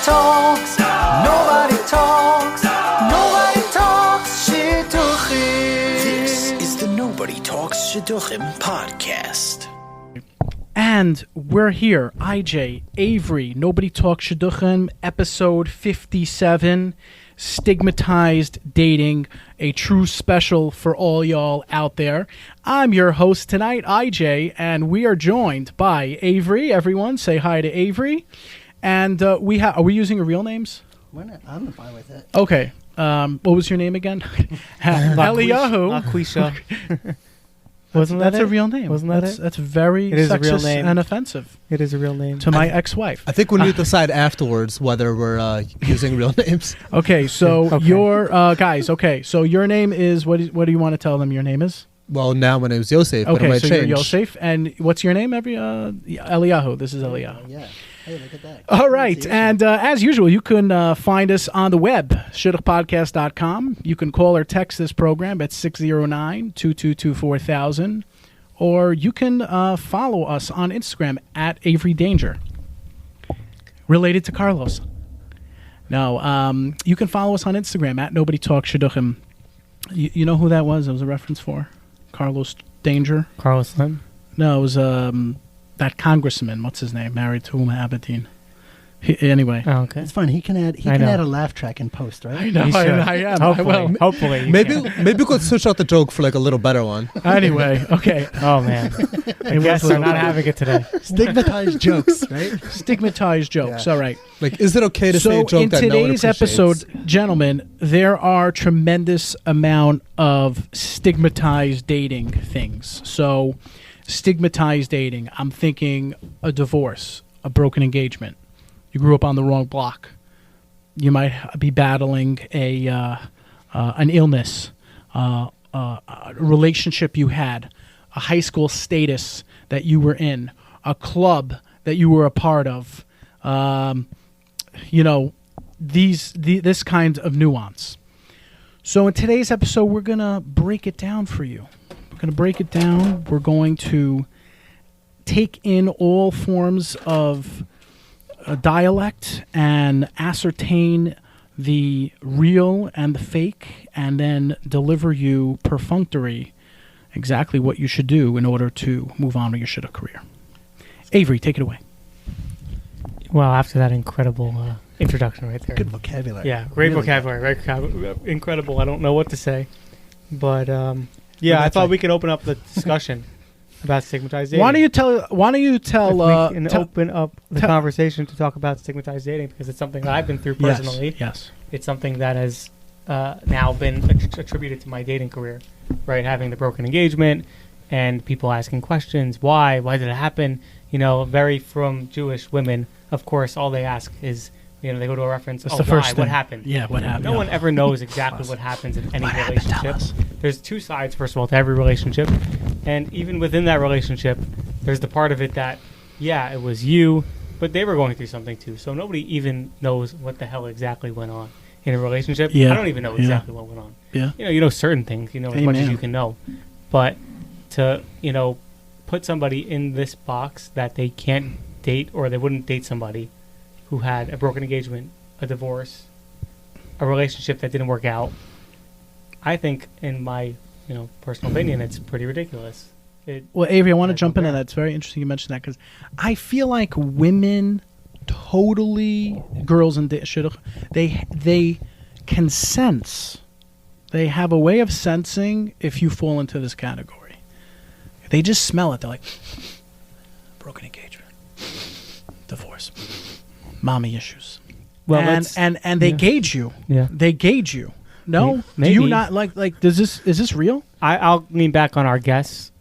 talks, nobody talks, nobody talks shidduchim. This is the Nobody Talks Shidduchim podcast. And we're here, IJ, Avery, Nobody Talks Shidduchim, episode 57, Stigmatized Dating, a true special for all y'all out there. I'm your host tonight, IJ, and we are joined by Avery. Everyone, say hi to Avery. And are we using your real names? Why not? I'm fine with it. Okay. What was your name again? Eliyahu. Aquisha. Wasn't That's that a it? real name. Wasn't that it? That's very It is a real sexist name. and offensive It is a real name. to my ex-wife. I think we need to decide afterwards whether we're using real names. Okay, so Okay. your guys. Okay, so your name is what? What do you want to tell them? Your name is Well, now my name is Yosef, but it okay. might So change. you're Yosef, and what's your name? Eliyahu. This is Eliyahu. Yeah. Hey, look at that. All right, and as usual, you can find us on the web, shidduchpodcast.com. You can call or text this program at 609-222-4000, or you can follow us on Instagram at Avery Danger, related to Carlos. No, you can follow us on Instagram at Nobody Talks Shidduchim. You know who that was? It was a reference for Carlos Danger. Carlos Slim. No, it was that congressman. What's his name? Married to Uma Abedin. Anyway. Oh, okay. It's fun. He can add. He I can know. add a laugh track in post, right? I know. You should. I am. I Hopefully. will. Hopefully. you Maybe can. we could switch out the joke for like a little better one. Anyway, okay. Oh, man. I guess they're not having it today. Stigmatized jokes, right? Stigmatized jokes. Yeah. All right. Like, is it okay to say So a joke in that no one today's appreciates? episode, gentlemen, there are tremendous amount of stigmatized dating things. So stigmatized dating, I'm thinking a divorce, a broken engagement. You grew up on the wrong block. You might be battling an illness, a relationship you had, a high school status that you were in, a club that you were a part of. This kind of nuance. So in today's episode, we're gonna break it down for you. We're gonna break it down. We're going to take in all forms of dialect and ascertain the real and the fake, and then deliver you perfunctory exactly what you should do in order to move on with your shidduch career. Avery, take it away. Well, after that incredible introduction right there. Good vocabulary. Yeah, great Really vocabulary. Incredible. I don't know what to say. But, I that's thought right. we could open up the discussion about stigmatized dating. Why don't you tell? If we can open up the conversation to talk about stigmatized dating, because it's something that I've been through personally. Yes. It's something that has now been attributed to my dating career, right? Having the broken engagement and people asking questions. Why did it happen? Very from Jewish women, of course, all they ask is, they go to a reference. That's Oh, the first why? thing. What happened? Yeah, what happened? No Yeah. one ever knows exactly what happens in any What happened? Tell relationship. us. There's two sides, first of all, to every relationship. And even within that relationship, there's the part of it that, it was you, but they were going through something too. So nobody even knows what the hell exactly went on in a relationship. Yeah. I don't even know exactly what went on. Yeah. You know certain things, as much as Amen. you can know. But to, put somebody in this box that they can't date, or they wouldn't date somebody who had a broken engagement, a divorce, a relationship that didn't work out, I think, in my personal opinion, it's pretty ridiculous. Well, Avery, I want to I jump don't into care. that. It's very interesting you mentioned that, because I feel like women totally, girls in shidduch, they can sense. They have a way of sensing if you fall into this category. They just smell it. They're like, broken engagement, divorce, mommy issues. Well, and they gauge you. Yeah. They gauge you. No? Maybe. Do you not like is this real? I'll lean back on our guests,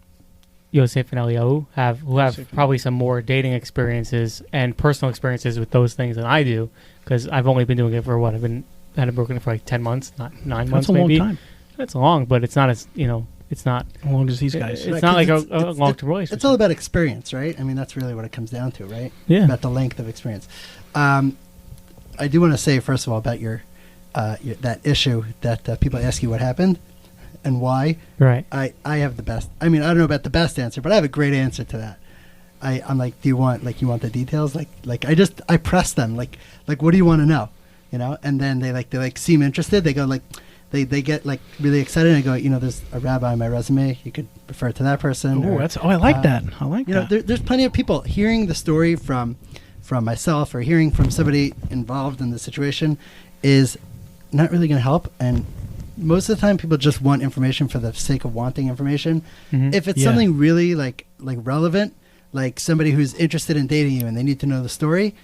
Yosef and Eliyahu, who have probably some more dating experiences and personal experiences with those things than I do, because I've only been doing it for what? Had it broken for like 10 months, not 9 months That's a maybe. long time. That's long, but it's not as, it's not. As long as these guys. It's Right, not like 'cause a long-term relationship. It's all about experience, right? I mean, that's really what it comes down to, right? Yeah. About the length of experience. I do want to say, first of all, about your that issue that people ask you what happened and why. Right. I have the best. I mean, I don't know about the best answer, but I have a great answer to that. I'm like, do you want the details? Like I press them like what do you want to know? You know, and then they seem interested. They go like, they get like really excited and I go, you know, there's a rabbi on my resume. You could refer to that person. I like that. I like that. You know, there's plenty of people hearing the story from myself or hearing from somebody involved in the situation is not really going to help. And most of the time people just want information for the sake of wanting information. Mm-hmm. If it's something really like relevant, like somebody who's interested in dating you and they need to know the story,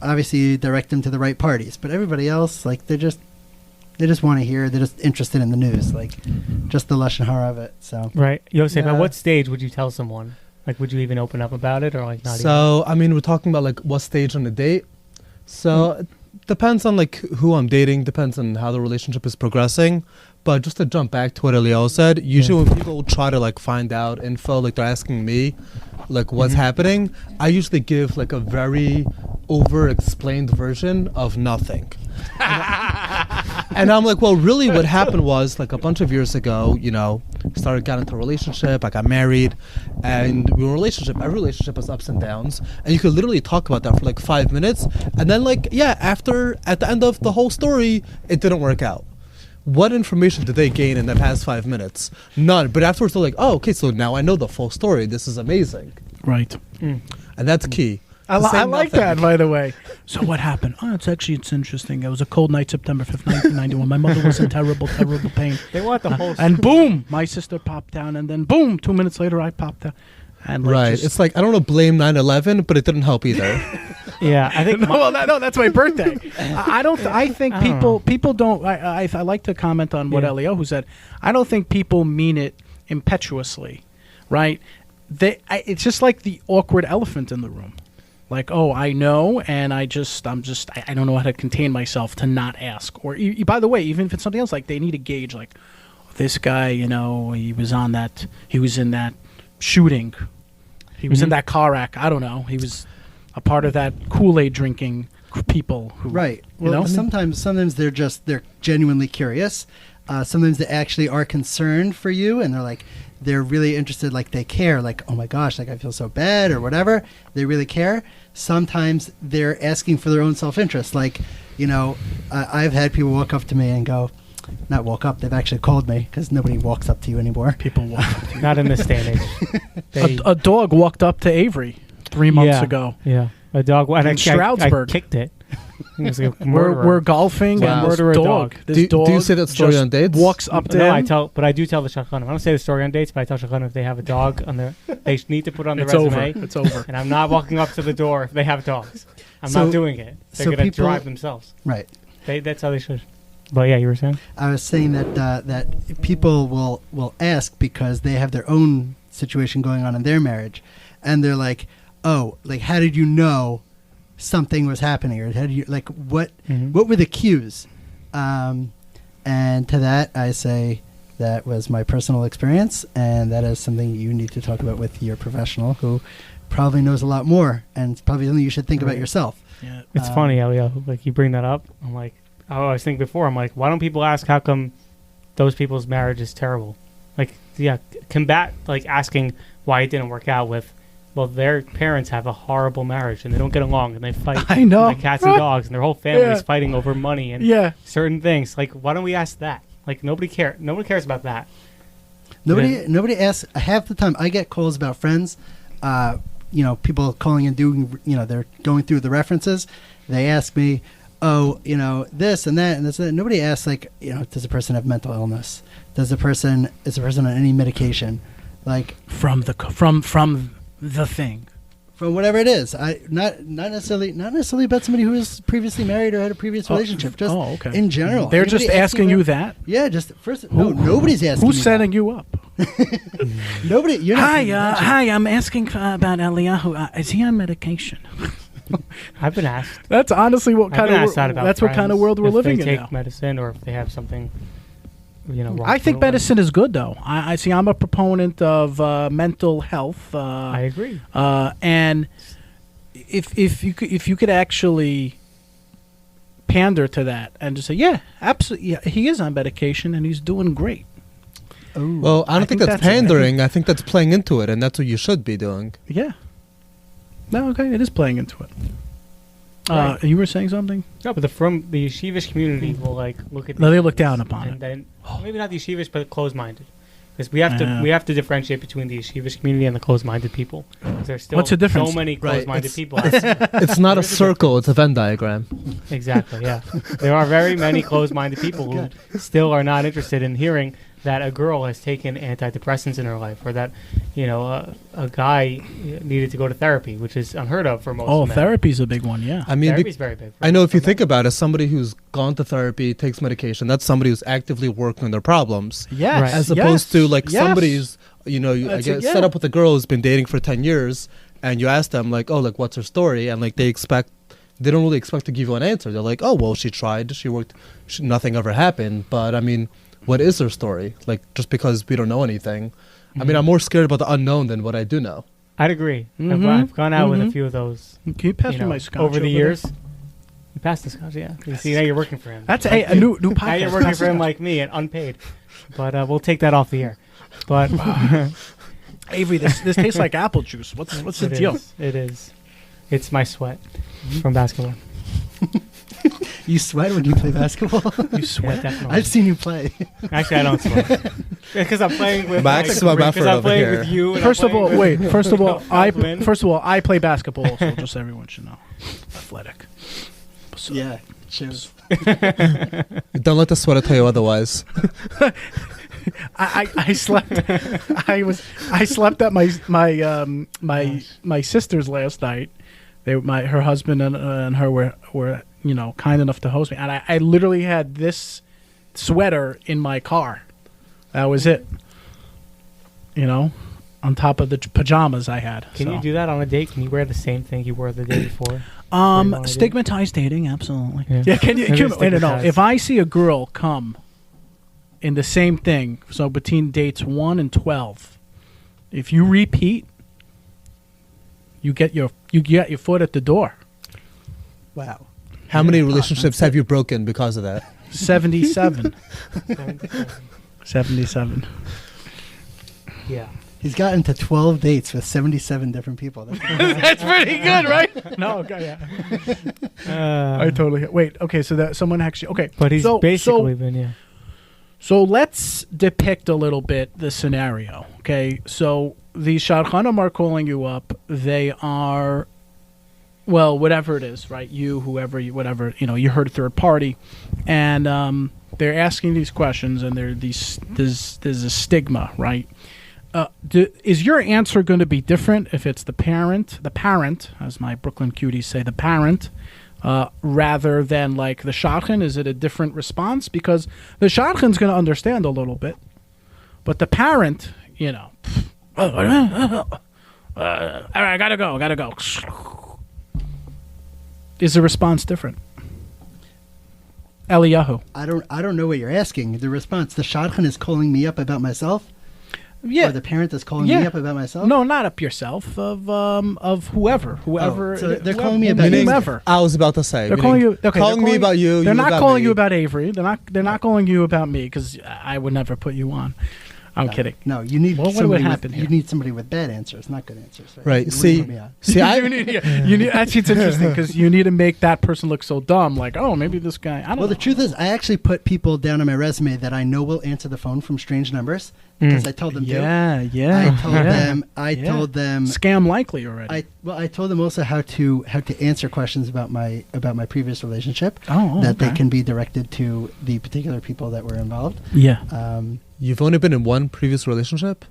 obviously you direct them to the right parties. But everybody else, like they just want to hear, they're just interested in the news, like just the lashon hara of it. So right. Yosef, at what stage would you tell someone? Like, would you even open up about it or like not? So, I mean, we're talking about like what stage on the date. So it depends on like who I'm dating, depends on how the relationship is progressing. But just to jump back to what Eliel said, usually when people try to like find out info, like they're asking me like what's happening, I usually give like a very over-explained version of nothing. And I'm like, well, really what happened was like a bunch of years ago, you know, got into a relationship, I got married, and we were in a relationship. Every relationship has ups and downs, and you could literally talk about that for like 5 minutes, and then like, at the end of the whole story, it didn't work out. What information did they gain in the past 5 minutes? None. But afterwards, they're like, oh, okay, so now I know the full story. This is amazing. Right. And that's key. I like that, by the way. So what happened? Oh, it's interesting. It was a cold night, September 5th, 1991. My mother was in terrible pain. They want the whole and boom, my sister popped down. And then boom, 2 minutes later, I popped down. And like, right. It's like, I don't want to blame 9/11, but it didn't help either. Yeah, I think. No, that's my birthday. I think people don't. I like to comment on what Eliyahu said. I don't think people mean it impetuously, right? It's just like the awkward elephant in the room. Like, oh, I know, and I don't know how to contain myself to not ask. Or by the way, even if it's something else, like they need a gauge. Like, this guy, you know, he was in that shooting. He was in that car wreck. I don't know. He was a part of that Kool-Aid drinking people. Who, right. Well, you know? sometimes they're genuinely curious. Sometimes they actually are concerned for you, and they're really interested. Like they care. Like, oh my gosh, like I feel so bad or whatever. They really care. Sometimes they're asking for their own self-interest. Like, you know, I've had people walk up to me and go, not walk up, they've actually called me because nobody walks up to you anymore. People walk up to you. Not in this day and age. A dog walked up to Avery 3 months ago. Yeah, a dog. And in Stroudsburg. I kicked it. We're golfing and this dog. Do you say that story on dates? Walks up to him. But I do tell the shadchanim. I don't say the story on dates, but I tell shadchanim if they have a dog on their, they need to put on the resume. It's over. And I'm not walking up to the door if they have dogs. I'm not doing it. They're going to drive themselves. Right. That's how they should. But yeah, you were saying? I was saying that people will ask because they have their own situation going on in their marriage, and they're like, oh, like how did you know something was happening, or how did you what were the cues? And to that I say that was my personal experience, and that is something you need to talk about with your professional who probably knows a lot more, and it's probably something you should think about yourself. Yeah, it's funny, Elio. Like you bring that up, I'm like, oh, I was thinking before, I'm like, why don't people ask how come those people's marriage is terrible? Like, yeah, combat like asking why it didn't work out with. Well, their parents have a horrible marriage and they don't get along and they fight. I know. Like cats and dogs, and their whole family is fighting over money and certain things. Like, why don't we ask that? Like, nobody cares about that. Nobody asks. Half the time, I get calls about friends. You know, people calling and doing. You know, they're going through the references. They ask me, oh, you know, this and that and this and that. Nobody asks, like, you know, does the person have mental illness? Is the person on any medication? Like from the thing, from whatever it is. Not necessarily about somebody who was previously married or had a previous relationship. Just in general. They're just asking you that. Yeah, just first. Nobody's asking. Who's setting you up? Nobody. You're not. Hi. I'm asking about Eliyahu. Is he on medication? I've been asked. That's honestly what kind of what kind of world we're living in now. If they take medicine or if they have something. You know, I think medicine is good, though. I see. I'm a proponent of mental health. I agree. And if you could actually pander to that and just say, yeah, absolutely, yeah, he is on medication and he's doing great. Well, I don't think that's pandering. I think that's playing into it, and that's what you should be doing. Yeah. No, okay, it is playing into it. Right. You were saying something? No, but the yeshivish community will like look at. No, they these look things down upon and it. Then maybe not the yeshivish, but closed-minded, because we have to differentiate between the yeshivish community and the closed-minded people. 'Cause there's still What's the difference? so many closed-minded It's- people. It's not a circle; it's a Venn diagram. Exactly. Yeah, there are very many closed-minded people who still are not interested in hearing that a girl has taken antidepressants in her life, or that a guy needed to go to therapy, which is unheard of for most. Oh, men. therapy's a big one. Yeah. I mean, Therapy's very big. I know if you for think men. about it, somebody who's gone to therapy, takes medication, that's somebody who's actively working on their problems. Yes. Right. As opposed to like Yes. somebody's, I That's get it, yeah. set up with a girl who's been dating for 10 years, and you ask them like, oh, like what's her story, and like they don't really expect to give you an answer. They're like, oh, well, she tried, she worked, nothing ever happened. But I mean, what is her story? Like, just because we don't know anything. I mean, I'm more scared about the unknown than what I do know. I'd agree. Mhm. I've gone out with a Mhm. few of those. Can you pass you me know, my scotch over the there? years. You passed the scotch, yeah. You see, now you're working for him. That's a new podcast. Now you're working Pass for the him scotch. like me and unpaid. But we'll take that off the air. But Avery, this tastes like apple juice. What's the deal? It is. It's my sweat from basketball. You sweat when you play basketball? You Yeah, sweat. definitely. I've seen you play. Actually, I don't sweat. Because I'm playing with Max like, Mefford because I'm over playing here. with you. And First I'm of all, playing with- wait. First of all, Kaufman. I play basketball also. Just so everyone should know. Athletic. So, Yeah, shows. Don't let the sweater tell you otherwise. I slept. I slept at my sister's last night. Her husband and her were kind enough to host me, and I literally had this sweater in my car. That was it. On top of the pajamas I had. Can so. you do that on a date? Can you wear the same thing you wore the day before? on a date? Stigmatized dating, absolutely. Yeah. Can you? Maybe No. stigmatized. If I see a girl come in the same thing, so between dates 1 and 12, if you repeat, you get your foot at the door. Wow. How many relationships have you broken because of that? 77. 77. Yeah. He's gotten to 12 dates with 77 different people. That's pretty good, right? No, okay, yeah. I totally wait. Okay, so that someone actually okay. But he's so, basically been, yeah. So let's depict a little bit the scenario. Okay, so the shadchanim are calling you up. They are, well, whatever it is, right? You, whoever, whatever, you heard a third party, and they're asking these questions, and there's a stigma, right? Is your answer going to be different if it's the parent, as my Brooklyn cuties say, the parent, rather than like the shadchan? Is it a different response? Because the shadchan's going to understand a little bit, but the parent, all right, I gotta go. Is the response different? Eliyahu. I don't know what you're asking. The response, the shadchan is calling me up about myself? Yeah. Or the parent is calling me up about myself? No, not up yourself. Of whoever. Oh, so they're calling me about whomever. I was about to say. They're calling you. Okay, calling me about you. They're you not about calling me. you about Avery. They're not calling you about me because I would never put you on. I'm kidding. No, you need Well, what would somebody happen with, here? you need somebody with bad answers, not good answers. Right. You See, wouldn't put me on. you need. Actually, it's interesting because you need to make that person look so dumb. Like, oh, maybe this guy. I don't know. Well, the truth is, I actually put people down on my resume that I know will answer the phone from strange numbers because I told them to. Yeah. I told them Scam likely already. I told them also how to answer questions about my previous relationship that they can be directed to the particular people that were involved. Yeah. You've only been in one previous relationship?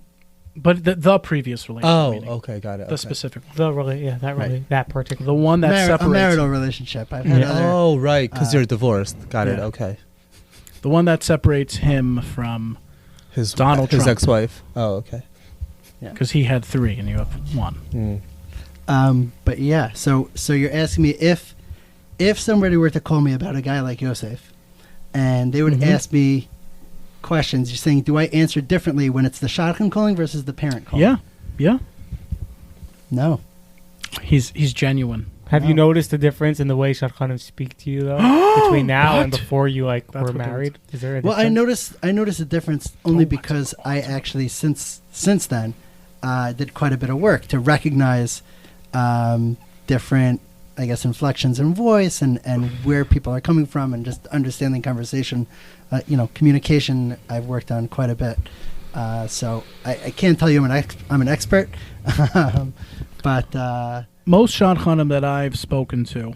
But the previous relationship. Oh, meaning. okay, got it. The okay. specific one. That particular. The one that A separates. marital relationship. I've had other. Oh, right, because you're divorced. Got it. yeah. Okay. The one that separates him from His Donald his Trump. ex-wife. Oh, okay. because he had 3 and you have 1. But yeah, so you're asking me if somebody were to call me about a guy like Yosef, and they would ask me questions, you're saying, do I answer differently when it's the shadchan calling versus the parent calling? Yeah. No. He's genuine. Have you noticed the difference in the way shadchanim speak to you though between now and before you That's were what married? Is there a Well, difference? I noticed a difference only because I actually since then did quite a bit of work to recognize different, I guess, inflections in voice and where people are coming from, and just understanding conversation. Communication I've worked on quite a bit. So I can't tell you I'm an expert, but Most shadchanim that I've spoken to,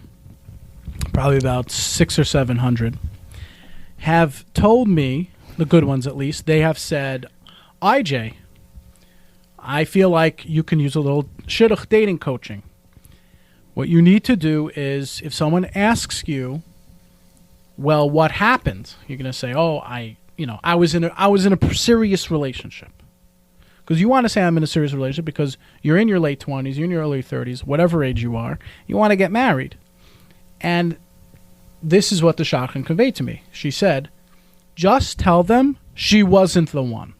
probably about 600 or 700, have told me, the good ones at least, they have said, IJ, I feel like you can use a little shidduch dating coaching. What you need to do is, if someone asks you, well, what happened? You're going to say, oh, I was in a serious relationship. Because you want to say I'm in a serious relationship because you're in your late 20s, you're in your early 30s, whatever age you are, you want to get married. And this is what the shadchan conveyed to me. She said, just tell them she wasn't the one.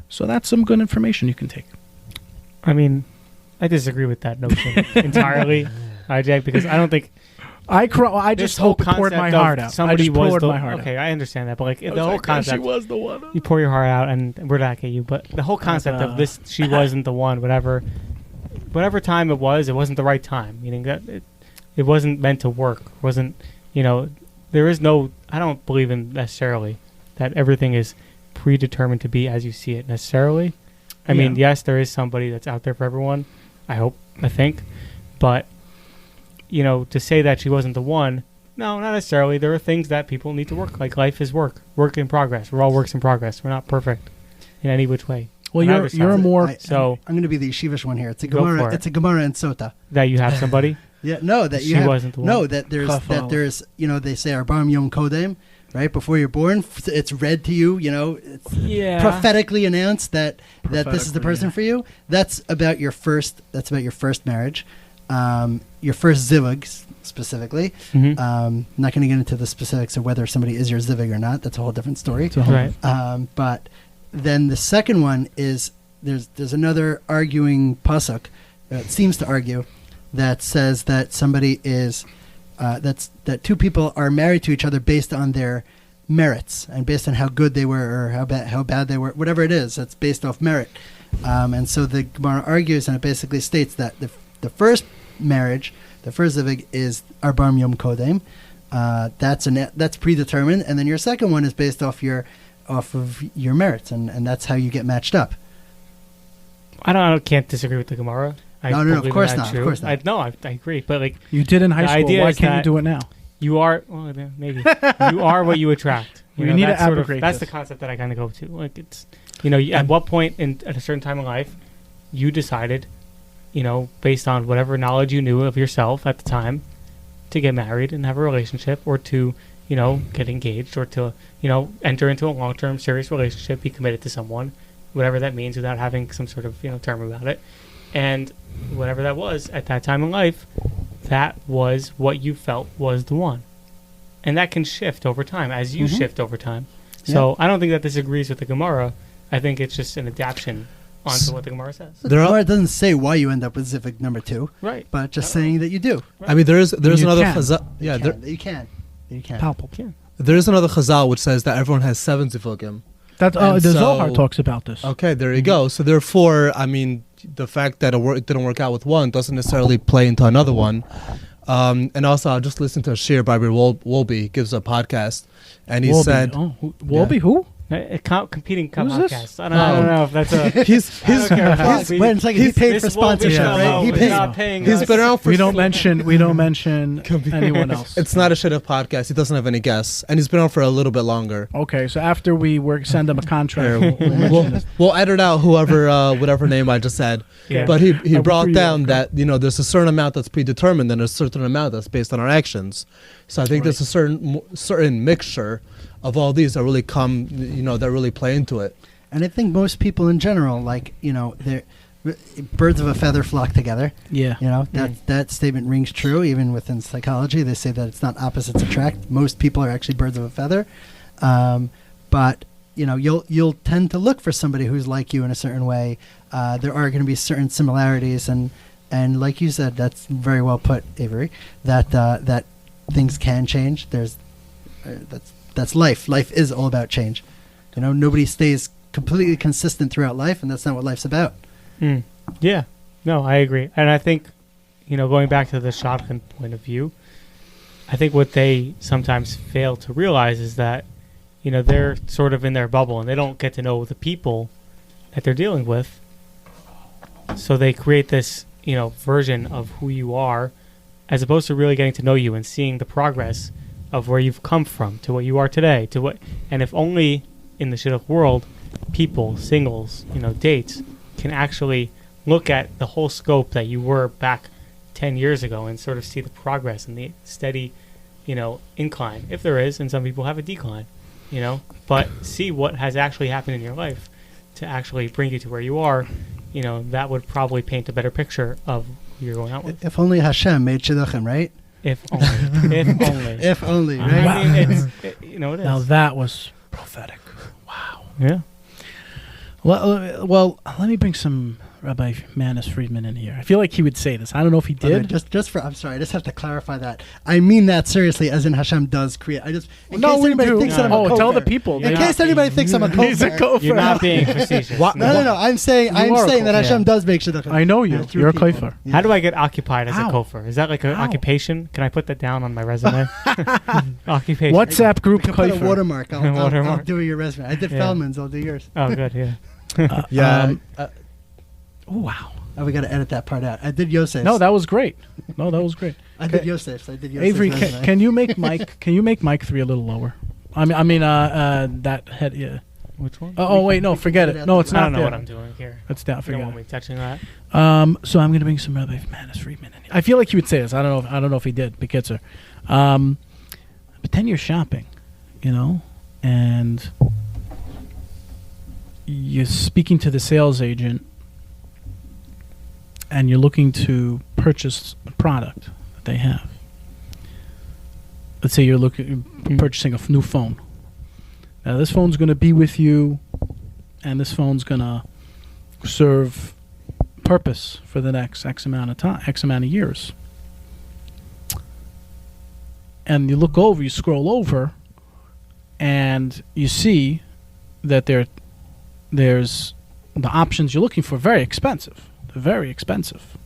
So that's some good information you can take. I mean, I disagree with that notion entirely, IJ, because I don't think I just hope it poured my heart out. Somebody poured my heart out. Okay, I understand that, but like the whole concept, she was the one. You pour your heart out, and we're back at you. But the whole concept of this, she wasn't the one. Whatever time it wasn't the right time. Meaning that it wasn't meant to work. Wasn't there is no. I don't believe in necessarily that everything is predetermined to be as you see it necessarily. I mean, yes, there is somebody that's out there for everyone. I think, but. To say that she wasn't the one, no, not necessarily. There are things that people need to work. Like life is work in progress. We're all works in progress. We're not perfect in any which way. Well, you're more. I'm going to be the yeshivish one here. It's a Gemara. It's a Gemara in Sota. That you have somebody. Yeah, no, that she wasn't the one. No, that there's they say Arbam Yom Kodem, right before you're born. It's read to you. It's prophetically announced that this is the person for you. That's about your first. That's about your first marriage. Your first zivug specifically. Mm-hmm. I'm not going to get into the specifics of whether somebody is your zivug or not. That's a whole different story. Right. But then the second one is there's another arguing pasuk that seems to argue that says that somebody is that two people are married to each other based on their merits and based on how good they were or how bad they were, whatever it is. That's based off merit. And so the Gemara argues, and it basically states that the first marriage, the first zivug, is Arbam Yom Kodem. That's predetermined, and then your second one is based off of your merits, and that's how you get matched up. I can't disagree with the Gemara. No, of course not. Of course not. I agree, but like you did in high school, why can't you do it now? You are maybe you are what you attract. You need to abrogate. That's the concept that I kind of go to. Like it's at what point at a certain time in life you decided. Based on whatever knowledge you knew of yourself at the time, to get married and have a relationship, or to, get engaged, or to, enter into a long-term serious relationship, be committed to someone, whatever that means, without having some sort of, term about it. And whatever that was at that time in life, that was what you felt was the one. And that can shift over time, as you shift over time. So I don't think that this agrees with the Gemara. I think it's just an adaptation onto what the Gemara says. The Gemara doesn't say why you end up with zivug number 2, right? But just saying that you do. Right. I mean, there's another chazal. Yeah, you can. Palpable. Yeah. There is another chazal which says that everyone has 7 zivugim. The Zohar talks about this. Okay, there you go. So therefore, I mean, the fact that it didn't work out with one doesn't necessarily play into another one. And also, I just listened to a shir by Wolbe, gives a podcast, and he said, Wolbe, who? Competing Who's podcasts. This? I don't know if that's a. He paid for sponsorship, right? He not paying. He's been around for. We don't mention anyone else. It's not a shidduch podcast. He doesn't have any guests, and he's been on for a little bit longer. Okay, so after we send him a contract, we'll edit out whatever name I just said. Yeah. But he brought down that there's a certain amount that's predetermined and a certain amount that's based on our actions. So I think there's a certain mixture of all these that really come, that really play into it. And I think most people in general, they're birds of a feather flock together. Yeah. That statement rings true even within psychology. They say that it's not opposites attract. Most people are actually birds of a feather. But you'll tend to look for somebody who's like you in a certain way. There are going to be certain similarities, and like you said, that's very well put, Avery. That things can change. That's life. Life is all about change. Nobody stays completely consistent throughout life, and that's not what life's about. Yeah. No, I agree. And I think, going back to the shotgun point of view, I think what they sometimes fail to realize is that, they're sort of in their bubble and they don't get to know the people that they're dealing with. So they create this, version of who you are as opposed to really getting to know you and seeing the progress of where you've come from to what you are today. And if only in the shidduch world, people, singles, dates, can actually look at the whole scope that you were back 10 years ago and sort of see the progress and the steady, incline, if there is, and some people have a decline, but see what has actually happened in your life to actually bring you to where you are, that would probably paint a better picture of who you're going out with. If only Hashem made shidduchim, right? If only. If only. If only, right? I mean, it is. Now that was prophetic. Wow. Yeah. Well, let me bring some Rabbi Manis Friedman in here. I feel like he would say this. I don't know if he did. Okay, I'm sorry. I just have to clarify that. I mean that seriously, as in Hashem does create. In case anybody thinks that I'm a kofar. Tell the people. In case anybody thinks I'm a kofar. He's a kofar. You're not being facetious. No. I'm saying that Hashem does make shidduchim. I know you. You're a kofar. Yeah. How do I get occupied as a How? kofar? Is that like an How? occupation? Can I put that down on my resume? Occupation. WhatsApp group I can put a kofar. watermark. I'll Watermark. do your resume. I did Yeah. Feldman's. I'll do yours. Oh, good. Yeah. Yeah. Oh, wow. Oh, we got to edit that part out. I did Yosef's. No, that was great. I did Yosef's. Avery, resume. can you make Mike? Can you make Mike 3 a little lower? I mean, that head. Yeah. Which one? Oh wait, no, forget it. No, it's I not don't know there. what I'm doing here. It's down. You don't Forget want me it. touching that. So I'm gonna bring some Rabbi Manis Friedman in. I feel like he would say this. I don't know if he did. Bekitzer. But 10 years shopping, and you're speaking to the sales agent, and you're looking to purchase a product that they have. Let's say you're purchasing a new phone. Now this phone's going to be with you, and this phone's going to serve purpose for the next X amount of time, X amount of years. And you look over, you scroll over, and you see that there's the options you're looking for very expensive. They're very expensive.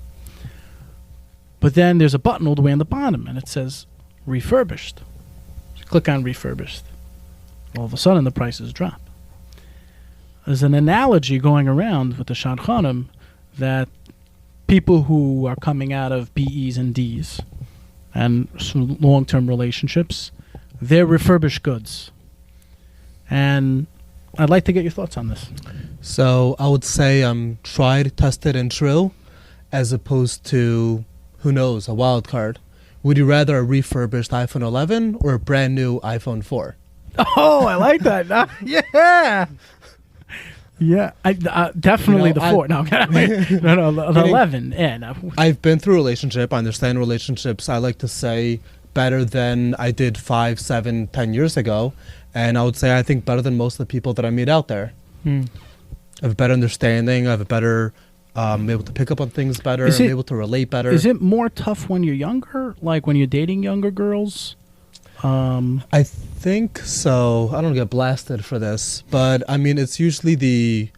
But then there's a button all the way on the bottom, and it says refurbished. So you click on refurbished. All of a sudden, the prices drop. There's an analogy going around with the shadchanim that people who are coming out of BEs and Ds and some long-term relationships, they're refurbished goods. And I'd like to get your thoughts on this. So I would say tried, tested, and true, as opposed to, who knows, a wild card. Would you rather a refurbished iPhone 11 or a brand new iPhone 4? Oh, I like that. Yeah. Yeah, definitely the 4. No, the 11. Yeah, no. I've been through a relationship. I understand relationships. I like to say better than I did 5, 7, 10 years ago. And I would say I think better than most of the people that I meet out there. I have a better understanding. I have a better, I'm able to pick up on things better. I'm able to relate better. Is it more tough when you're younger? Like when you're dating younger girls? I think so. I don't get blasted for this. But, I mean, it's usually the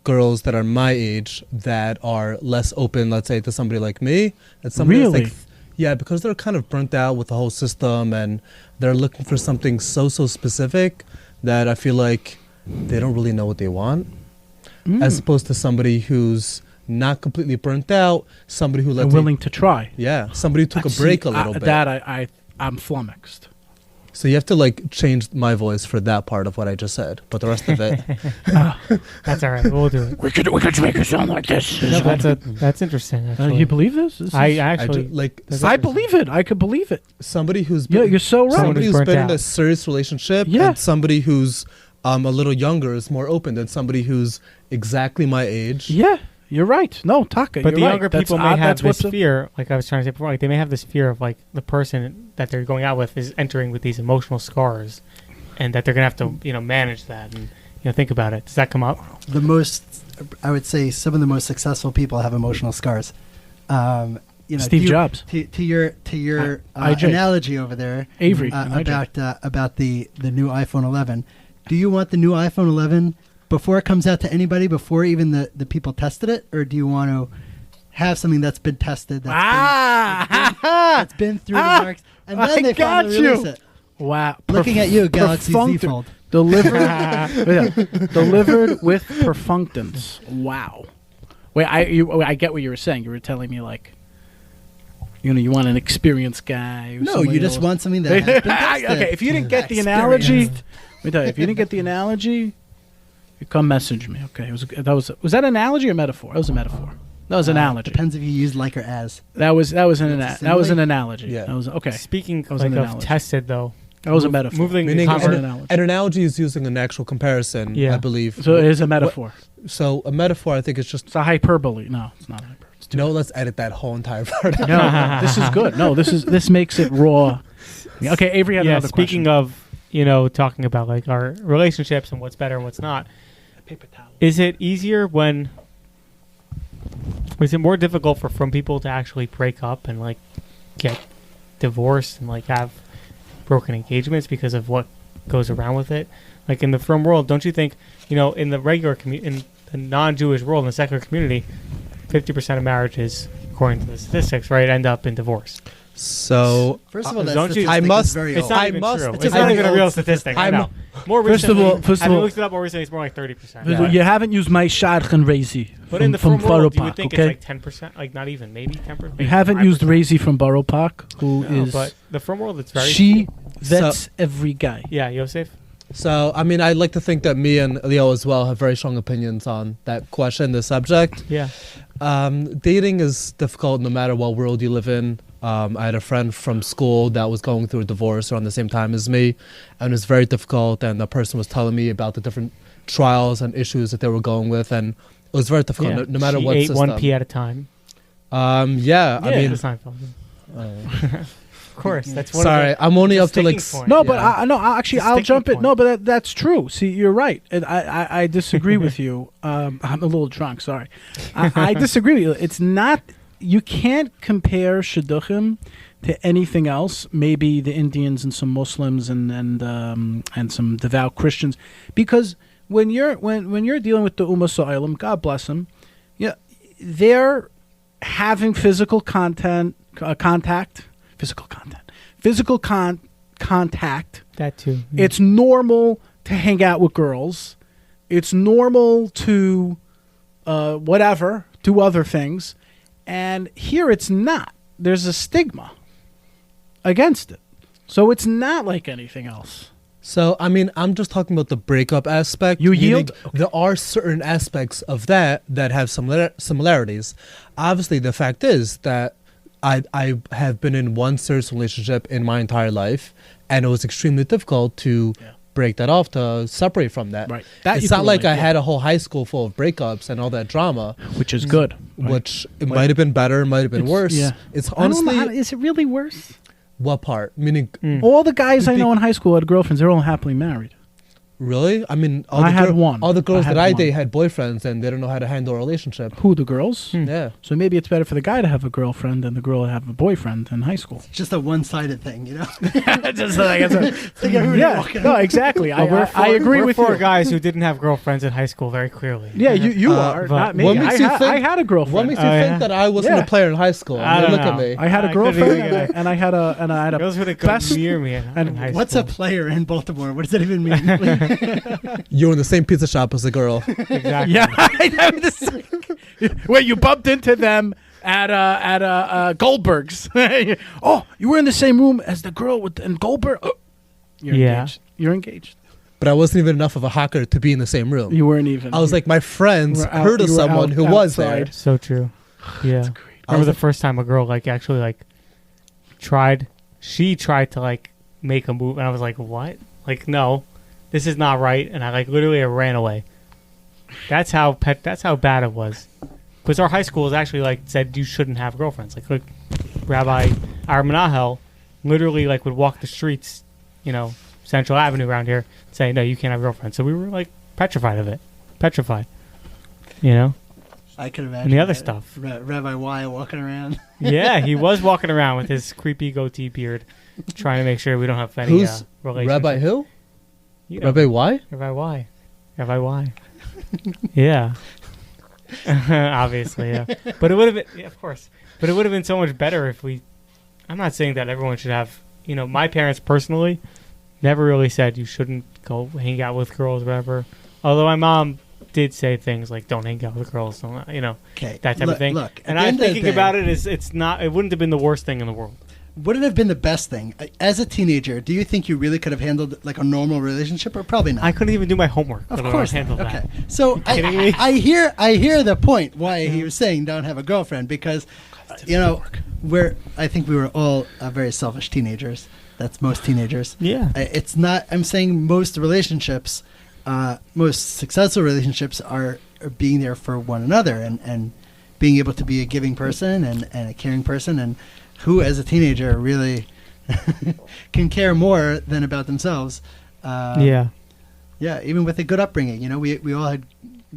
girls that are my age that are less open, let's say, to somebody like me. And somebody Really? that's like, yeah, because they're kind of burnt out with the whole system and they're looking for something so specific that I feel like they don't really know what they want. As opposed to somebody who's not completely burnt out, somebody who They're willing to try. Yeah, somebody who took a break a little bit. That I'm flummoxed. So you have to like change my voice for that part of what I just said, but the rest of it. That's all right. We'll do it. We could make it sound like this. No, that's interesting. Actually. You believe this? I actually I believe it. I could believe it. Somebody who's Yeah, you're so right. somebody who's burnt been out. in a serious relationship, Yeah. and somebody who's a little younger is more open than somebody who's exactly my age. Yeah, you're right. No, Taka, But you're the right. younger That's people may odd. have That's this what's fear, like I was trying to say before, like they may have this fear of like the person that they're going out with is entering with these emotional scars, and that they're gonna have to manage that and think about it. Does that come up? I would say some of the most successful people have emotional scars. Steve Jobs. To your IJ. analogy over there, Avery. about the new iPhone 11. Do you want the new iPhone 11 before it comes out to anybody, before even the people tested it, or do you want to have something that's been tested, that's been through the marks, and then they finally release it. Wow. Looking at you, Galaxy Z Fold. Delivered with perfunctance. Wow. Wait, I get what you were saying. You were telling me like, you want an experienced guy. No, you just want something that has been tested. Okay, if you didn't get the analogy, let me tell you, if you didn't get the analogy, you come message me. Okay, was that an analogy or metaphor? It was a metaphor. That was an analogy. Depends if you use like or as. That was an analogy. Yeah. That was okay. Speaking was like an of analogy. tested though. That was a metaphor. Moving Meaning analogy. an analogy is using an actual comparison, Yeah. I believe. So it is a metaphor. So a metaphor, I think, is just... It's a hyperbole. No, it's not a hyperbole. No, let's edit that whole entire part. No, this is good. No, this makes it raw. Okay, Avery had another speaking question. of, talking about like our relationships and what's better and what's not, Paper towel. is it easier is it more difficult for frum people to actually break up and like get divorced and like have broken engagements because of what goes around with it? Like in the frum world, don't you think, in the regular in the non-Jewish world, in the secular community, 50% of marriages, according to the statistics, right, end up in divorce. So First of all, that don't you- statistic I must- is very It's old. not I even must- true. it's It's a not very even a real old statistic. I I'm- know. More First of recently, all- first of having all- looked it up more recently, it's more like 30%. Yeah. You haven't used my shadchan Razy But in the from frum world, you Borough would think okay? it's like 10%, like not even, maybe 10%. You haven't used Razy from Borough Park, who is But the frum world, it's very... she vets every guy. Yeah, Yosef? So, I mean, I'd like to think that me and Leo as well have very strong opinions on that question, the subject. Yeah. Dating is difficult no matter what world you live in. I had a friend from school that was going through a divorce around the same time as me, and it was very difficult, and the person was telling me about the different trials and issues that they were going with, and it was very difficult, Yeah. no matter She what ate system. 1p at a time. I mean... It's Seinfeld. Of course, that's one Sorry, of the, I'm only the up to like... sticking point. No, but Yeah. actually, It's a I'll sticking jump in. point. No, but that's true. See, you're right. And I disagree with you. I'm a little drunk. Sorry. I disagree with you. It's not. You can't compare shidduchim to anything else. Maybe the Indians and some Muslims and some devout Christians, because when you're dealing with the Ummah Sa'ilem, God bless them, yeah, they're having physical contact. That too. It's normal to hang out with girls. It's normal to do other things. And here it's not. There's a stigma against it. So it's not like anything else. So, I mean, I'm just talking about the breakup aspect. You meaning yield? There are certain aspects of that have similarities. Obviously, the fact is that I have been in one serious relationship in my entire life, and it was extremely difficult to break that off, to separate from that. Right. That It's you not can like relate, I yeah. had a whole high school full of breakups and all that drama, Which is good. which it might have been better, might have been worse. Yeah. It's I don't know honestly... is it really worse? What part? Meaning, All the guys I know in high school had girlfriends. They're all happily married. really? I mean, I had one. all the girls I had that I one. date had boyfriends, and they don't know how to handle a relationship. Who, the girls? Yeah. So maybe it's better for the guy to have a girlfriend than the girl to have a boyfriend in high school. Just a one-sided thing, you know? Just like everybody walking no, exactly. I agree we're with four you. guys who didn't have girlfriends in high school very clearly. Yeah, you are, but not me. what makes you think- I had a girlfriend. What makes you Oh, think yeah? that I wasn't Yeah. a player in high school? I don't Look know. at me. I had a I couldn't girlfriend, even- and I had a Girls would have come best. near me in high What's a school. player in Baltimore? What does that even mean? You were in the same pizza shop as the girl. Exactly. Yeah, I know this. Where you bumped into them at Goldberg's. Oh, you were in the same room as the girl in Goldberg. Oh, you're Yeah. engaged. You're engaged. But I wasn't even enough of a hawker to be in the same room. You weren't even. I was like, my friends You were out- heard of you were someone out- who was there. outside. So true. Yeah. That's great. I remember the first time a girl actually she tried to make a move, and I was like, what? Like, no, this is not right. And I literally ran away. That's how bad it was. Because our high school is actually said you shouldn't have girlfriends. Like Rabbi our Menahel literally would walk the streets, Central Avenue around here, and say, no, you can't have girlfriends. So we were petrified of it. Petrified. I could imagine. And the other that stuff. Rabbi Y walking around. Yeah, he was walking around with his creepy goatee beard, trying to make sure we don't have any Who's relationships. Rabbi who? You know, Rabbi Y? Rabbi Y. Rabbi Y. Yeah. Obviously, yeah. But it would have been, yeah, of course. But it would have been so much better if we. I'm not saying that everyone should have. My parents personally never really said you shouldn't go hang out with girls, or whatever. Although my mom did say things like "Don't hang out with girls," so, Okay, that type of thing. Look, and I'm thinking about it is it's not. It wouldn't have been the worst thing in the world. Would it have been the best thing? As a teenager, do you think you really could have handled like a normal relationship, or probably not? I couldn't even do my homework. Of course, handle not. Okay. that. So kidding me? I hear the point why he was saying don't have a girlfriend, because I think we were all very selfish teenagers. That's most teenagers. Yeah. It's not. I'm saying most relationships, most successful relationships are being there for one another and being able to be a giving person and a caring person, and who as a teenager really can care more than about themselves. Yeah, even with a good upbringing, we all had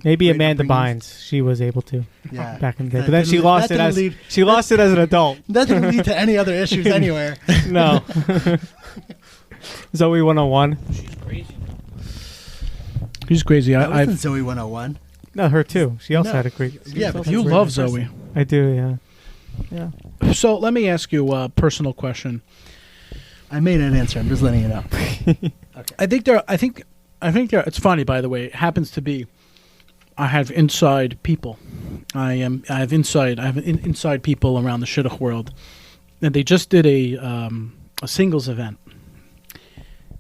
maybe great Amanda upbringings. Bynes, she was able to back in the day, but then That she lost it didn't as lost it as an adult. That didn't lead to any other issues anywhere. No. Zoe 101. He's crazy. That wasn't Zoe 101. No, her too. She also No. had a great. Yeah, but You that's love a Zoe. person. I do. Yeah. So let me ask you a personal question. I made an answer. I'm just letting you know. I think it's funny, by the way. It happens to be I have inside people. I have inside people around the shidduch world, and they just did a singles event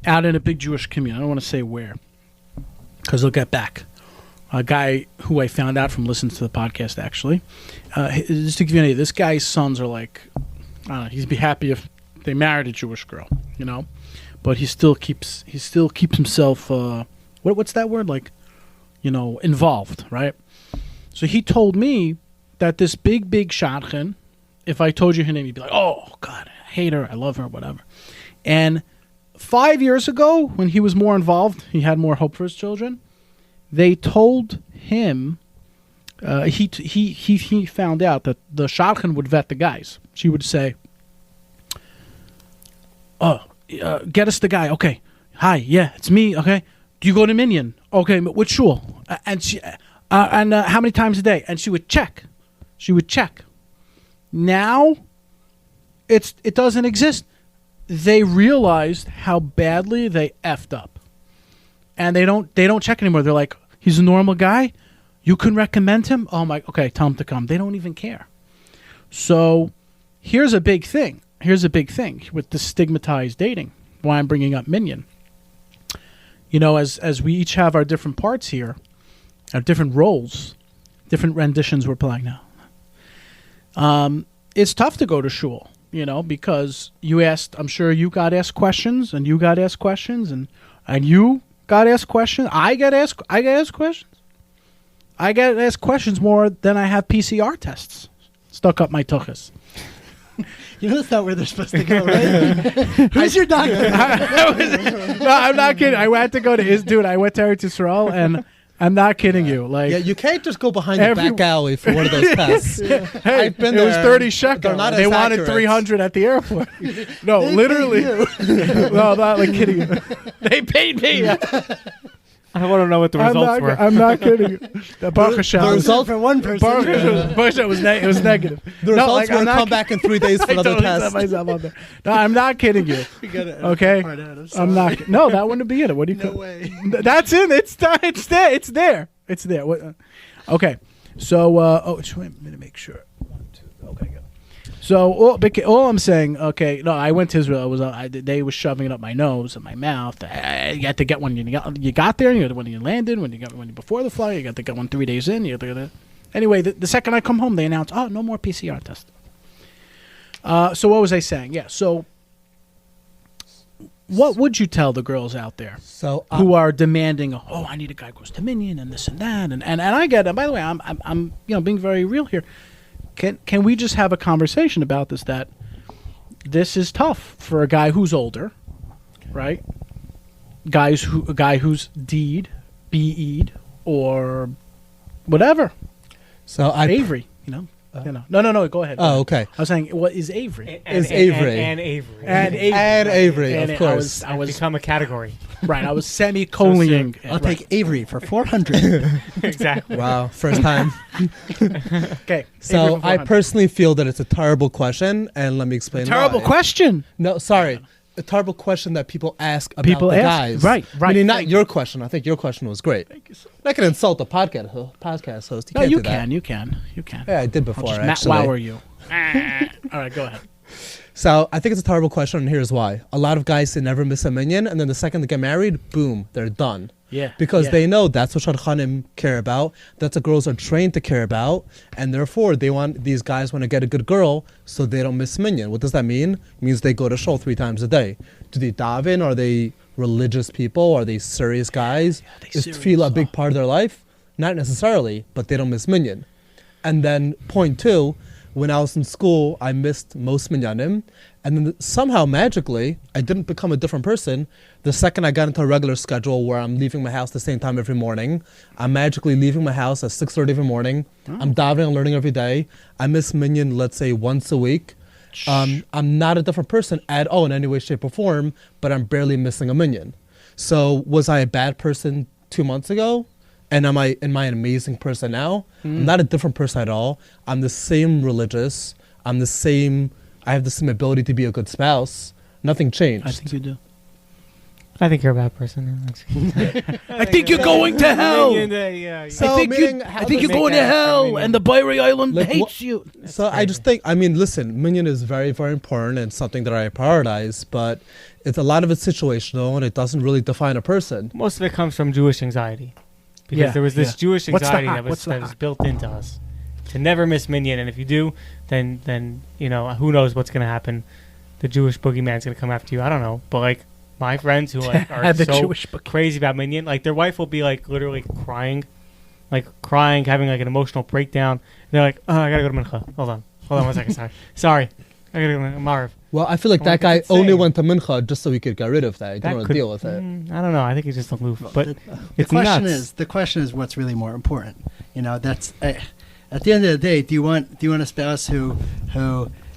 out in a big Jewish community. I don't want to say where, because they'll get back. A guy who I found out from listening to the podcast, actually. Just to give you an idea, this guy's sons are like, I don't know, he'd be happy if they married a Jewish girl, but he still keeps himself, what's that word? Like, involved, right? So he told me that this big shadchan, if I told you her name, you'd be like, oh, God, I hate her, I love her, whatever. And 5 years ago, when he was more involved, he had more hope for his children, they told him, he found out that the shadchan would vet the guys. She would say, get us the guy. Okay. Hi. Yeah, it's me. Okay. Do you go to Minyan? Okay. Which shul? And she, and how many times a day? And she would check. Now, it doesn't exist. They realized how badly they effed up. And they don't check anymore. They're like, he's a normal guy. You can recommend him. Oh my, okay, tell him to come. They don't even care. So here's a big thing. With the stigmatized dating. Why I'm bringing up Minyan. As we each have our different parts here, our different roles, different renditions we're playing now. It's tough to go to shul, because I'm sure you got asked questions, and you got asked questions, and you got asked questions. I get asked questions. I get asked questions more than I have PCR tests stuck up my tuchus. That's not where they're supposed to go, right? Who's your doctor? No, I'm not kidding. I went to go to I went to Eretz Yisrael, and I'm not kidding you. Like, Yeah, you can't just go behind the back alley for one of those tests. hey, I've been it was there. 30 shekel. They're not They as wanted accurate. 300 at the airport. No, They literally. paid you. No, not like kidding you. They paid me. I want to know what the results were. I'm not kidding you. The Baruch Hashem. The result for one person. Baruch Hashem was it was negative. The results were to come back in 3 days for I another totally set test. myself up there. No, I'm not kidding you. You gotta edit Okay, that part out. I'm sorry. I'm not. No, that wouldn't be it. What do you? No way. That's it. It's there. It's there. What? Okay. So, wait a minute. Make sure. 1, 2. Okay, good. So all I'm saying, okay, no, I went to Israel. They were shoving it up my nose and my mouth. You had to get one. You got there. When you landed. When you before the flight. You got to get one 3 days in. Anyway, the second I come home, they announced, no more PCR test. So what was I saying? Yeah. So what would you tell the girls out there who are demanding? I need a guy who goes to Minyan and this and that, and I get it. By the way, I'm being very real here. Can we just have a conversation about this? That this is tough for a guy who's older, right? A guy who's BE'd or whatever. So Avery, You know. No. Go ahead. Oh, okay. I was saying, what is Avery? Is Avery. And Avery. And Avery, And of course. I was become a category. right. I was semicolon. I'll take Avery for 400. Exactly. Wow, first time. Okay. So Avery for I 400. personally feel that it's a terrible question, and let me explain Terrible why. question. No, sorry. A terrible question that people ask about People the ask, guys. right. Meaning not Thank your question. I think your question was great. Thank you so I can insult the podcast host. You No, can't you do that. can. You can. You can. Yeah, I did I'll before, just actually. Matt Lauer you. All right, go ahead. So I think it's a terrible question, and here's why. A lot of guys say never miss a minion, and then the second they get married, boom, they're done. Yeah. Because yeah. they know that's what shadchanim care about. That's what girls are trained to care about, and therefore these guys want to get a good girl so they don't miss minion. What does that mean? It means they go to shul 3 times a day. Do they daven? Are they religious people? Are they serious guys? they Is serious, tefillah a big part of their life? Not necessarily, but they don't miss minion. And then point 2, when I was in school, I missed most minyanim, and then somehow magically, I didn't become a different person. The second I got into a regular schedule where I'm leaving my house the same time every morning, I'm magically leaving my house at 6:30 every morning. I'm davening and learning every day. I miss minyan, let's say, once a week. I'm not a different person at all in any way, shape, or form, but I'm barely missing a minyan. So was I a bad person 2 months ago? And am I an amazing person now? I'm not a different person at all. I'm the same religious. I have the same ability to be a good spouse. Nothing changed. I think you do. I think you're a bad person. I think you're going to hell. So, I think meaning, you're going to hell, and the Byrie Island Like, hates you. So I just think, listen, minyan is very, very important and something that I prioritize, but a lot of it's situational and it doesn't really define a person. Most of it comes from Jewish anxiety. Because there was this Jewish What's the anxiety hot? that was built into us to never miss minyan, and if you do, then you know, who knows what's going to happen. The Jewish boogeyman's going to come after you. I don't know, but like my friends who like are The so Jewish crazy about minyan, like their wife will be like literally crying, having like an emotional breakdown. They're like, "Oh, I gotta go to mincha. Hold on 1 second. Sorry, I gotta go to Mariv." Well, I feel like that guy only went to mincha just so he could get rid of that. He didn't want to deal with it. I don't know. I think he's just aloof. But The question is what's really more important. You know, that's at the end of the day. Do you want a spouse who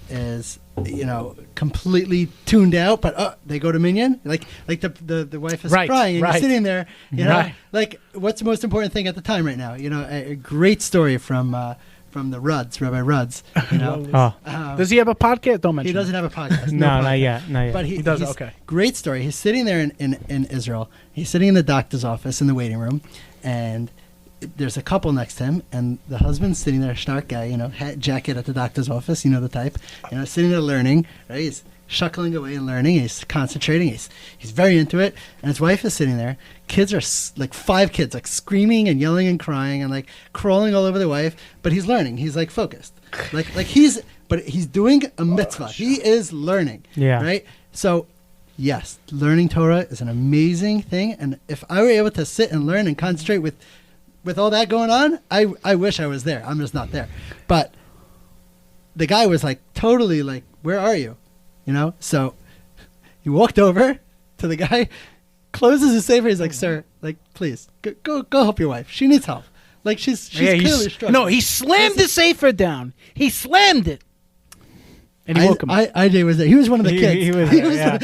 is, you know, completely tuned out, but they go to minyan, like the wife is crying and you're sitting there, you know, like what's the most important thing at the time right now? You know, a great story from the Rudds, Rabbi Rudds. You know, Does he have a podcast? Don't mention. He doesn't have a podcast. No, podcast. not yet. But he does. Okay. Great story. He's sitting there in Israel. He's sitting in the doctor's office in the waiting room, and there's a couple next to him, and the husband's sitting there, a snark guy, you know, hat, jacket at the doctor's office, you know the type, you know, sitting there learning, right? He's shuckling away and learning. He's concentrating. He's very into it, and his wife is sitting there. Kids are like 5 kids, like screaming and yelling and crying and like crawling all over the wife, but he's learning. He's like focused, but he's doing a mitzvah. He is learning. Yeah. Right. So, yes, learning Torah is an amazing thing, and if I were able to sit and learn and concentrate with all that going on, I wish I was there. I'm just not there. But the guy was like totally like, where are you? You know? So he walked over to the guy, closes his safer. He's like, sir, like, please, go help your wife. She needs help. Like, she's clearly struggling. No, he slammed the safer down. He slammed it. And he woke him up. IJ was there. He was one of the kids. He was there,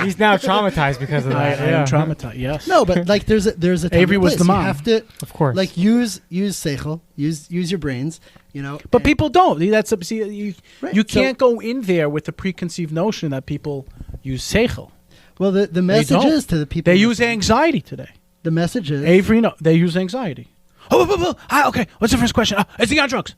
He's now traumatized because of that. I am traumatized. Yes. No, but like there's a time Avery and was place. the mom. You have to, of course, like use seichel, use your brains, you know. But people don't. That's you can't So- go in there with the preconceived notion that people use seichel. Well, the message is to the people. They use anxiety today. The message is Avery. No, they use anxiety. Okay. What's the first question? Is he on drugs?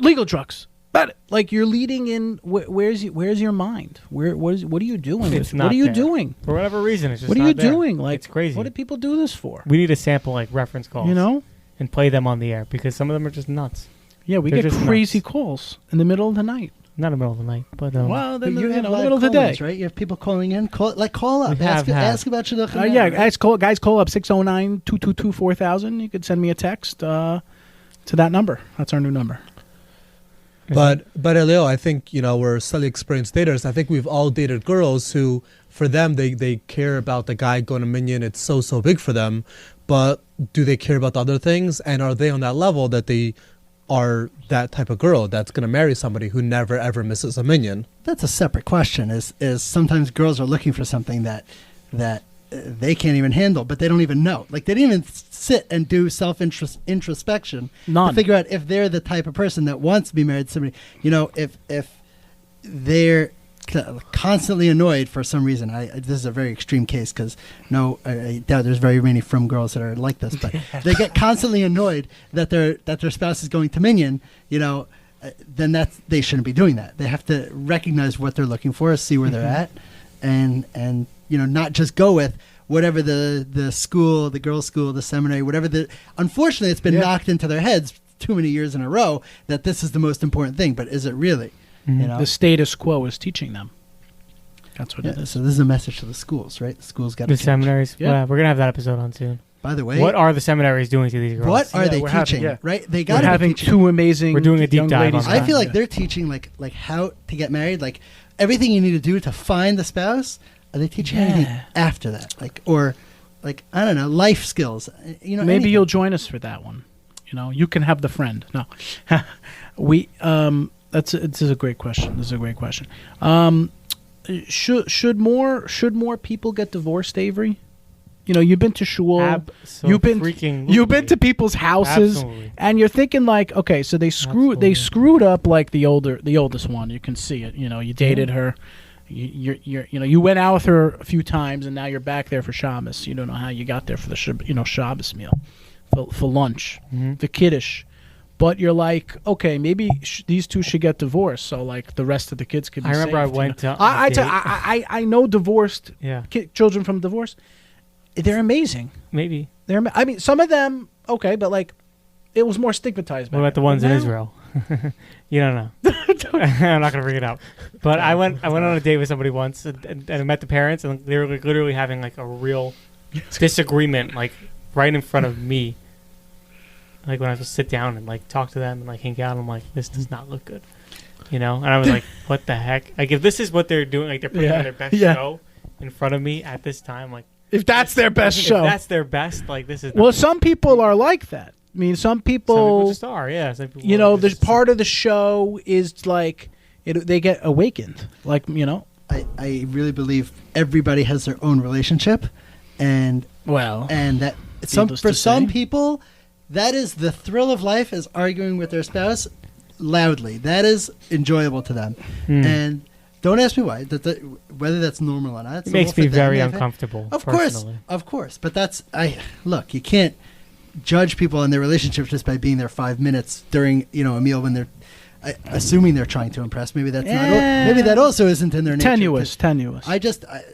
Legal drugs. But like you're leading in. Where's your mind? What are you doing? It's what not are you there. doing? For whatever reason, it's just What are not you there. doing? Like it's crazy. What do people do this for? We need to sample like reference calls, You know? and play them on the air because some of them are just nuts. Yeah, we They're get just crazy nuts. calls in the middle of the night. Not in the middle of the night, but Well, But then you have the live middle of the day. call-ins, right? You have people calling in. Call up. We have. Ask about shidduchim. Yeah, right? guys, call up 609-222-4000. You could send me a text to that number. That's our new number. But Elio, I think, you know, we're slightly experienced daters. I think we've all dated girls who, for them, they care about the guy going to minyan. It's so big for them. But do they care about the other things? And are they on that level that they are that type of girl that's going to marry somebody who never ever misses a minion. That's a separate question. Is sometimes girls are looking for something that they can't even handle, but they don't even know. Like, they didn't even sit and do introspection to figure out if they're the type of person that wants to be married to somebody. You know, if they're constantly annoyed for some reason. This is a very extreme case because I doubt there's very many frum girls that are like this, but they get constantly annoyed that their spouse is going to minion. You know, then they shouldn't be doing that. They have to recognize what they're looking for, see where they're at, and you know, not just go with whatever the school, the girls' school, the seminary, whatever. Unfortunately, it's been knocked into their heads too many years in a row that this is the most important thing. But is it really? Mm-hmm. You know? The status quo is teaching them. That's what it is. So this is a message to the schools, right? The schools got to the seminaries. Yeah, we're gonna have that episode on soon. By the way, what are the seminaries doing to these girls? What are they teaching? Right? They got to having teaching. two amazing. We're doing a deep dive on that. I feel like they're teaching like how to get married, like everything you need to do to find the spouse. Are they teaching anything after that, like I don't know, life skills? You know, maybe anything. you'll join us for that one. You know, you can have the friend. No, this is a great question. Should more people get divorced, Avery? You know, you've been to shul, you've been to people's houses, and you're thinking like, okay, so they screwed up like the oldest one. You can see it. You know, you dated her, you went out with her a few times, and now you're back there for Shabbos. You don't know how you got there for the Shabbos meal, for lunch, the kiddush. But you're like, okay, maybe these two should get divorced, so like the rest of the kids could be saved. I remember I went to. I know divorced children from divorce. They're amazing. Maybe I mean, some of them okay, but like it was more stigmatized. What about the ones in Israel? You don't know. I'm not gonna bring it up. But I went on a date with somebody once, and I met the parents, and they were like, literally having like a real disagreement, like right in front of me. Like when I was to sit down and like talk to them and like hang out, I'm like, this does not look good, you know. And I was like, what the heck? Like if this is what they're doing, like they're putting on their best show in front of me at this time, like if that's their best show, if that's their best, like this is. Well, some people are like that. I mean, some people just are, yeah. Some people you know, there's part of the show is like they get awakened, like you know. I really believe everybody has their own relationship, and that for some people. That is the thrill of life, is arguing with their spouse loudly. That is enjoyable to them. And don't ask me why. Whether that's normal or not. It makes me very uncomfortable. Of course. But look, you can't judge people in their relationship just by being there 5 minutes during a meal when they're assuming they're trying to impress. Maybe that's not. Maybe that also isn't in their nature. Tenuous.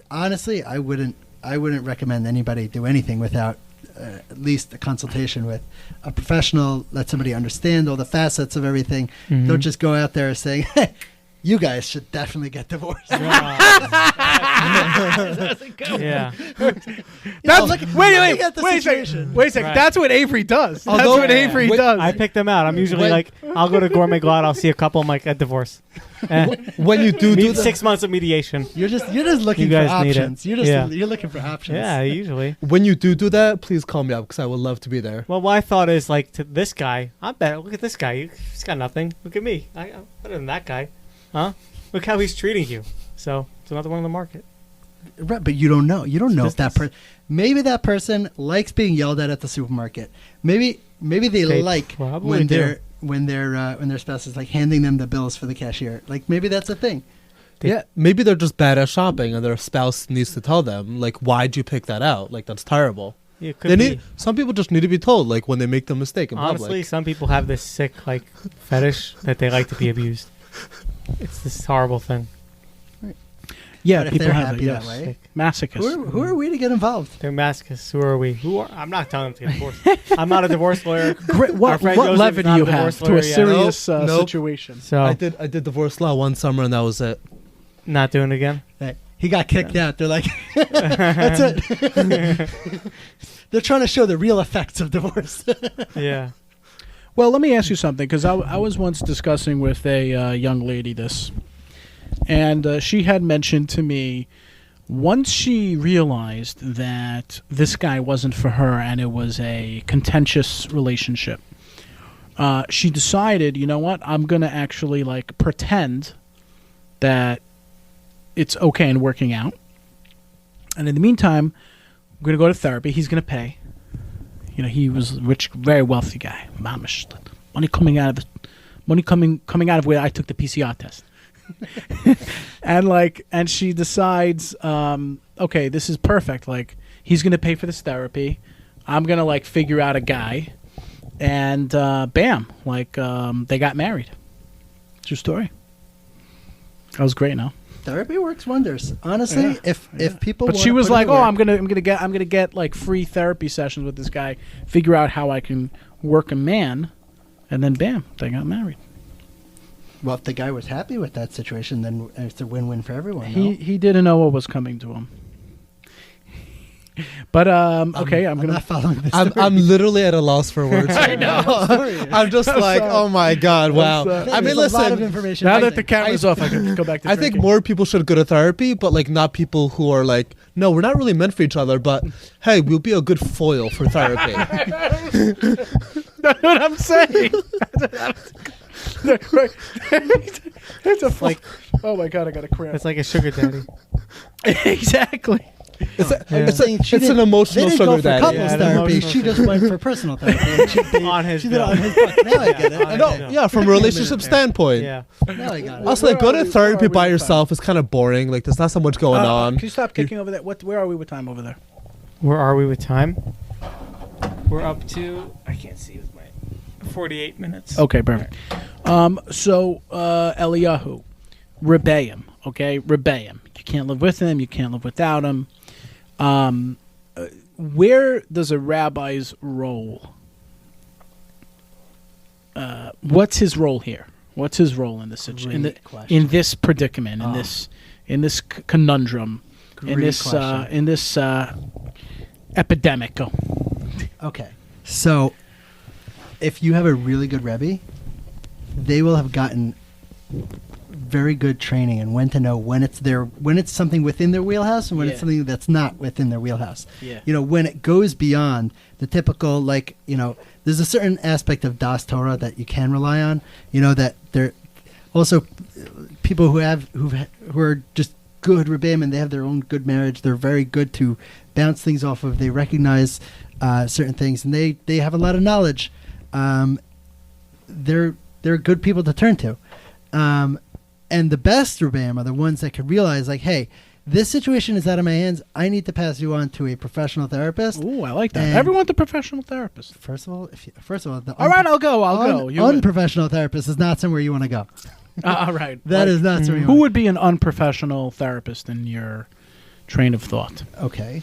Honestly, I wouldn't recommend anybody do anything without. At least a consultation with a professional, let somebody understand all the facets of everything. Don't just go out there saying, hey, you guys should definitely get divorced. Yeah. Wait a second. Right. That's what Avery does. That's what Avery does. I pick them out. I'm usually like, I'll go to Gourmet Glot. I'll see a couple. I'm like, a divorce. When you do 6 months of mediation. You're just looking for options. You're looking for options. Yeah, usually. When you do that, please call me up because I would love to be there. Well, my thought is like to this guy, I'm better. Look at this guy. He's got nothing. Look at me. I'm better than that guy. Huh? Look how he's treating you. So it's another one on the market. Right, but you don't know. You don't know if that person. Maybe that person likes being yelled at the supermarket. Maybe they like when their spouse is like handing them the bills for the cashier. Like maybe that's a thing. Maybe they're just bad at shopping, and their spouse needs to tell them like, "Why'd you pick that out? Like that's terrible." Yeah, some people just need to be told like when they make the mistake in Honestly, public. some people have this sick like fetish that they like to be abused. It's this horrible thing. Right. Yeah, but people if they're have happy it. Yes. that way. Masochists. Who are we to get involved? They're masochists. Who are we? I'm not telling them to get divorced. I'm not a divorce lawyer. What level do you have to a serious situation? So I did divorce law one summer, and that was it. Not doing it again. He got kicked out. They're like, that's it. They're trying to show the real effects of divorce. Yeah. Well, let me ask you something, because I was once discussing with a young lady this, and she had mentioned to me once she realized that this guy wasn't for her and it was a contentious relationship, she decided, you know what, I'm going to actually like pretend that it's okay and working out. And in the meantime, I'm going to go to therapy. He's going to pay. You know, he was a rich, very wealthy guy. Mamish. Money coming out of where I took the PCR test. and she decides, okay, this is perfect. Like, he's going to pay for this therapy. I'm going to like figure out a guy. And bam, like they got married. True story. That was great, no? Therapy works wonders. Honestly, Yeah. if people But wanna she was put in like, the "Oh, work- I'm gonna get like free therapy sessions with this guy, figure out how I can work a man," and then bam, they got married. Well, if the guy was happy with that situation, then it's a win-win for everyone. He didn't know what was coming to him. But okay, I'm gonna. not following this. I'm literally at a loss for words. I know. I'm just like, oh my god, wow. I mean, a lot of listen. information. Now that the camera's off, I can go back to. I think drinking. more people should go to therapy, but like not people who are like, no, we're not really meant for each other, but hey, we'll be a good foil for therapy. That's what I'm saying. It's a like. Oh my god, I got a cramp. It's like a sugar daddy. Exactly. It's an emotional they didn't go sugar for daddy. couples Yeah, an therapy. emotional She just went for personal therapy. And she did it on his bill. book. Now I get it. On No, his bill. yeah, from a relationship standpoint. Yeah. Now I got it. Also, like, Where go are to we- therapy where are we by with yourself is kind of boring. Like, there's not so much going on. Can you stop kicking over there? Where are we with time over there? Where are we with time? We're up to, I can't see with my 48 minutes. Okay, perfect. So Eliyahu, Rebbeim. Okay, Rebbeim. You can't live with him. You can't live without him. Where does a rabbi's role? What's his role here? What's his role in this situation? Great question. In this predicament? In this conundrum? Great in this epidemic? Go. Okay. So, if you have a really good Rebbe, they will have gotten very good training and when to know when it's something within their wheelhouse and when it's Yeah. something that's not within their wheelhouse. Yeah. You know, when it goes beyond the typical, like, you know, there's a certain aspect of Das Torah that you can rely on. You know, that there also people who are just good Rebbeim and they have their own good marriage. They're very good to bounce things off of. They recognize certain things and they have a lot of knowledge. They're good people to turn to. And the best Rebbeim are the ones that can realize, like, hey, this situation is out of my hands. I need to pass you on to a professional therapist. Ooh, I like that. And- Everyone's a professional therapist. First of all, the All right, I'll go. I'll go. You win. unprofessional therapist is not somewhere you want to go. All right. That is not somewhere you Who want. would be an unprofessional therapist in your train of thought? Okay,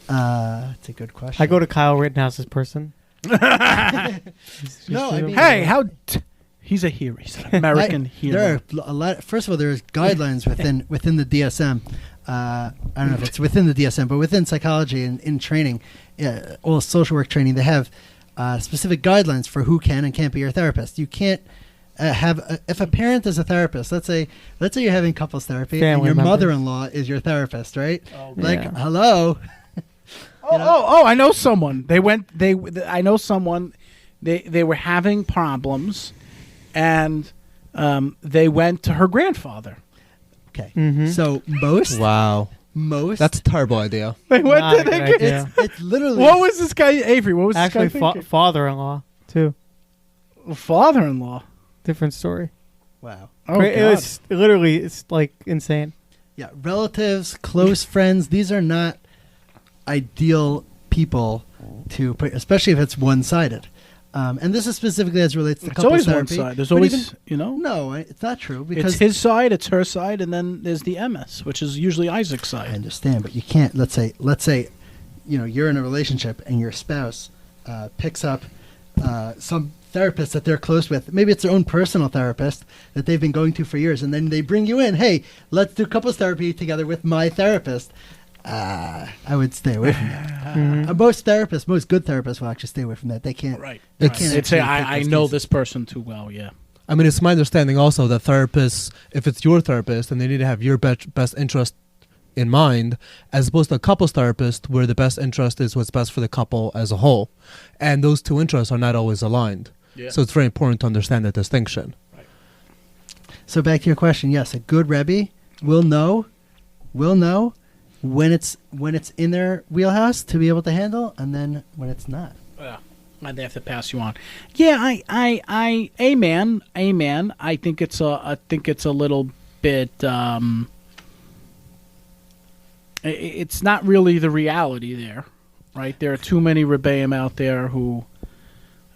it's a good question. I go to Kyle Rittenhouse's person. No, I mean, Hey, he's a hero. He's an American hero. There are a lot. First of all, there's guidelines within the DSM. I don't know if it's within the DSM, but within psychology and in training, all social work training, they have specific guidelines for who can and can't be your therapist. You can't if a parent is a therapist. Let's say you're having couples therapy, and Family your members. mother-in-law is your therapist, right? Like, Yeah. hello. Oh! I know someone. I know someone. They were having problems, and they went to her grandfather. Okay, Mhm. so most Wow. that's a terrible idea. They went Not to a good the. idea. it's literally What was this guy Avery? What was Actually, this guy thinking? father-in-law too. Father-in-law. Different story. wow. Oh, It God. was literally, it's like insane. Yeah, relatives, close friends, these are not ideal people to put, especially if it's one-sided. And this is specifically as it relates to It's couples always one therapy. side. There's But always, even- no, it's not true it's because his side, it's her side, and then there's the MS, which is usually Isaac's I side. understand, but you can't. Let's say, you know, you're in a relationship and your spouse picks up some therapist that they're close with. Maybe it's their own personal therapist that they've been going to for years, and then they bring you in. Hey, let's do couples therapy together with my therapist. I would stay away from that. Most good therapists will actually stay away from that. They can't. Right. They It's- can't They'd say, actually take I those know cases. this person too well, yeah. I mean, it's my understanding also that therapists, if it's your therapist, and they need to have your best interest in mind, as opposed to a couples therapist, where the best interest is what's best for the couple as a whole, and those two interests are not always aligned. Yeah. So it's very important to understand that distinction. So back to your question, yes, a good Rebbe will know when it's in their wheelhouse to be able to handle, and then when it's not. Yeah. And they have to pass you on. Yeah, amen. I think it's a little bit. It's not really the reality there, right? There are too many rebbeim out there who,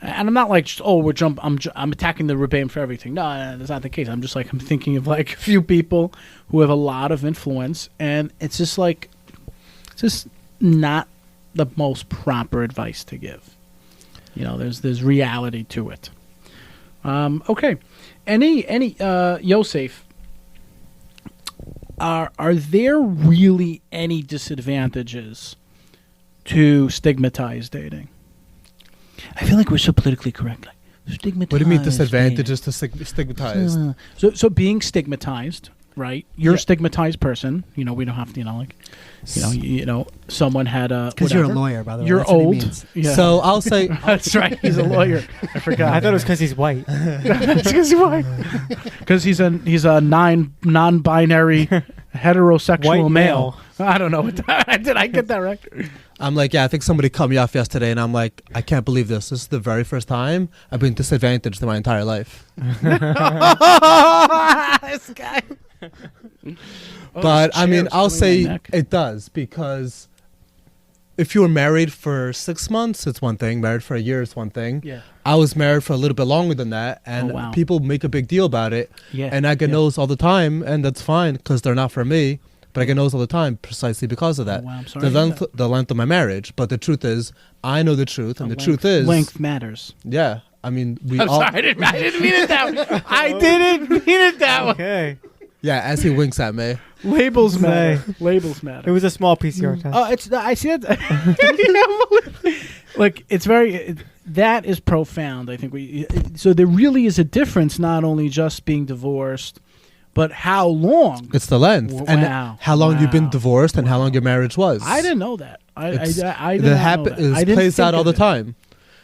and I'm not like, I'm attacking the rebbeim for everything. No, that's not the case. I'm thinking of like a few people who have a lot of influence, and it's just not the most proper advice to give. There's reality to it. Okay, any Yosef, are there really any disadvantages to stigmatized dating? I feel like we're so politically correct. Like, stigmatized. What do you mean disadvantages to stigmatized? So being stigmatized, right? You're a stigmatized person. We don't have to, someone had a. Because you're a lawyer, by the way. You're That's what he old. means. Yeah. So I'll say That's right. He's a lawyer. I forgot. I thought it was because he's white. It's because he's white. Because he's a non-binary heterosexual White male. I don't know. Did I get that right? I'm like, I think somebody cut me off yesterday, and I'm like, I can't believe this. This is the very first time I've been disadvantaged in my entire life. This guy. But I mean, I'll say neck. it does, because if you were married for 6 months, it's one thing. Married for a year is one thing. Yeah. I was married for a little bit longer than that, and wow. people make a big deal about it. Yeah. And I get no's all the time, and that's fine because they're not for me. But I get no's all the time precisely because of that. Oh, wow, I'm sorry The length of my marriage. But the truth is, I know the truth, and the truth is length matters. Yeah, I mean, I'm sorry, I didn't mean it that way. I didn't mean it that way. Okay. Yeah, as he winks at me. Labels matter. Labels matter. It was a small PCR test. Oh, I see it. Like, it's very. That is profound. I think so there really is a difference, not only just being divorced, but how long. It's the length, and how long you've been divorced, and how long your marriage was. I didn't know that. I did not know that. It plays out all the time.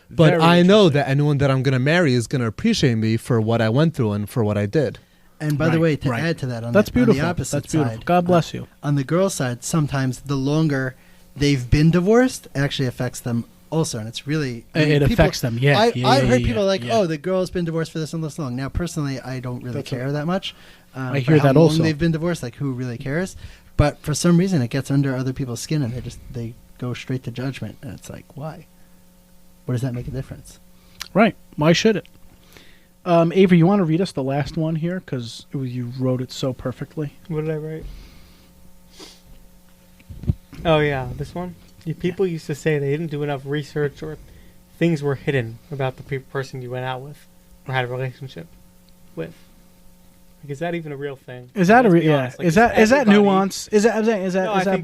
But Very I know interesting. that anyone that I'm going to marry is going to appreciate me for what I went through and for what I did. And by the way, to add to that, on That's the, beautiful. on the opposite That's beautiful. side, God bless you. On the girl side, sometimes the longer they've been divorced actually affects them also, and it's really It affects them. Yeah. I've heard people like, yeah. oh, the girl's been divorced for this and this long. Now, personally, I don't really care that much. I hear how that long also. they've been divorced, like who really cares? But for some reason, it gets under other people's skin, and they go straight to judgment, and it's like, why? What does that make a difference? Right. Why should it? Avery, you want to read us the last one here? Because you wrote it so perfectly. What did I write? Oh, yeah, this one? People used to say they didn't do enough research, or things were hidden about the person you went out with or had a relationship with. Like, is that even a real thing? Is that Let's be honest. Like, is that everybody- nuance? Is that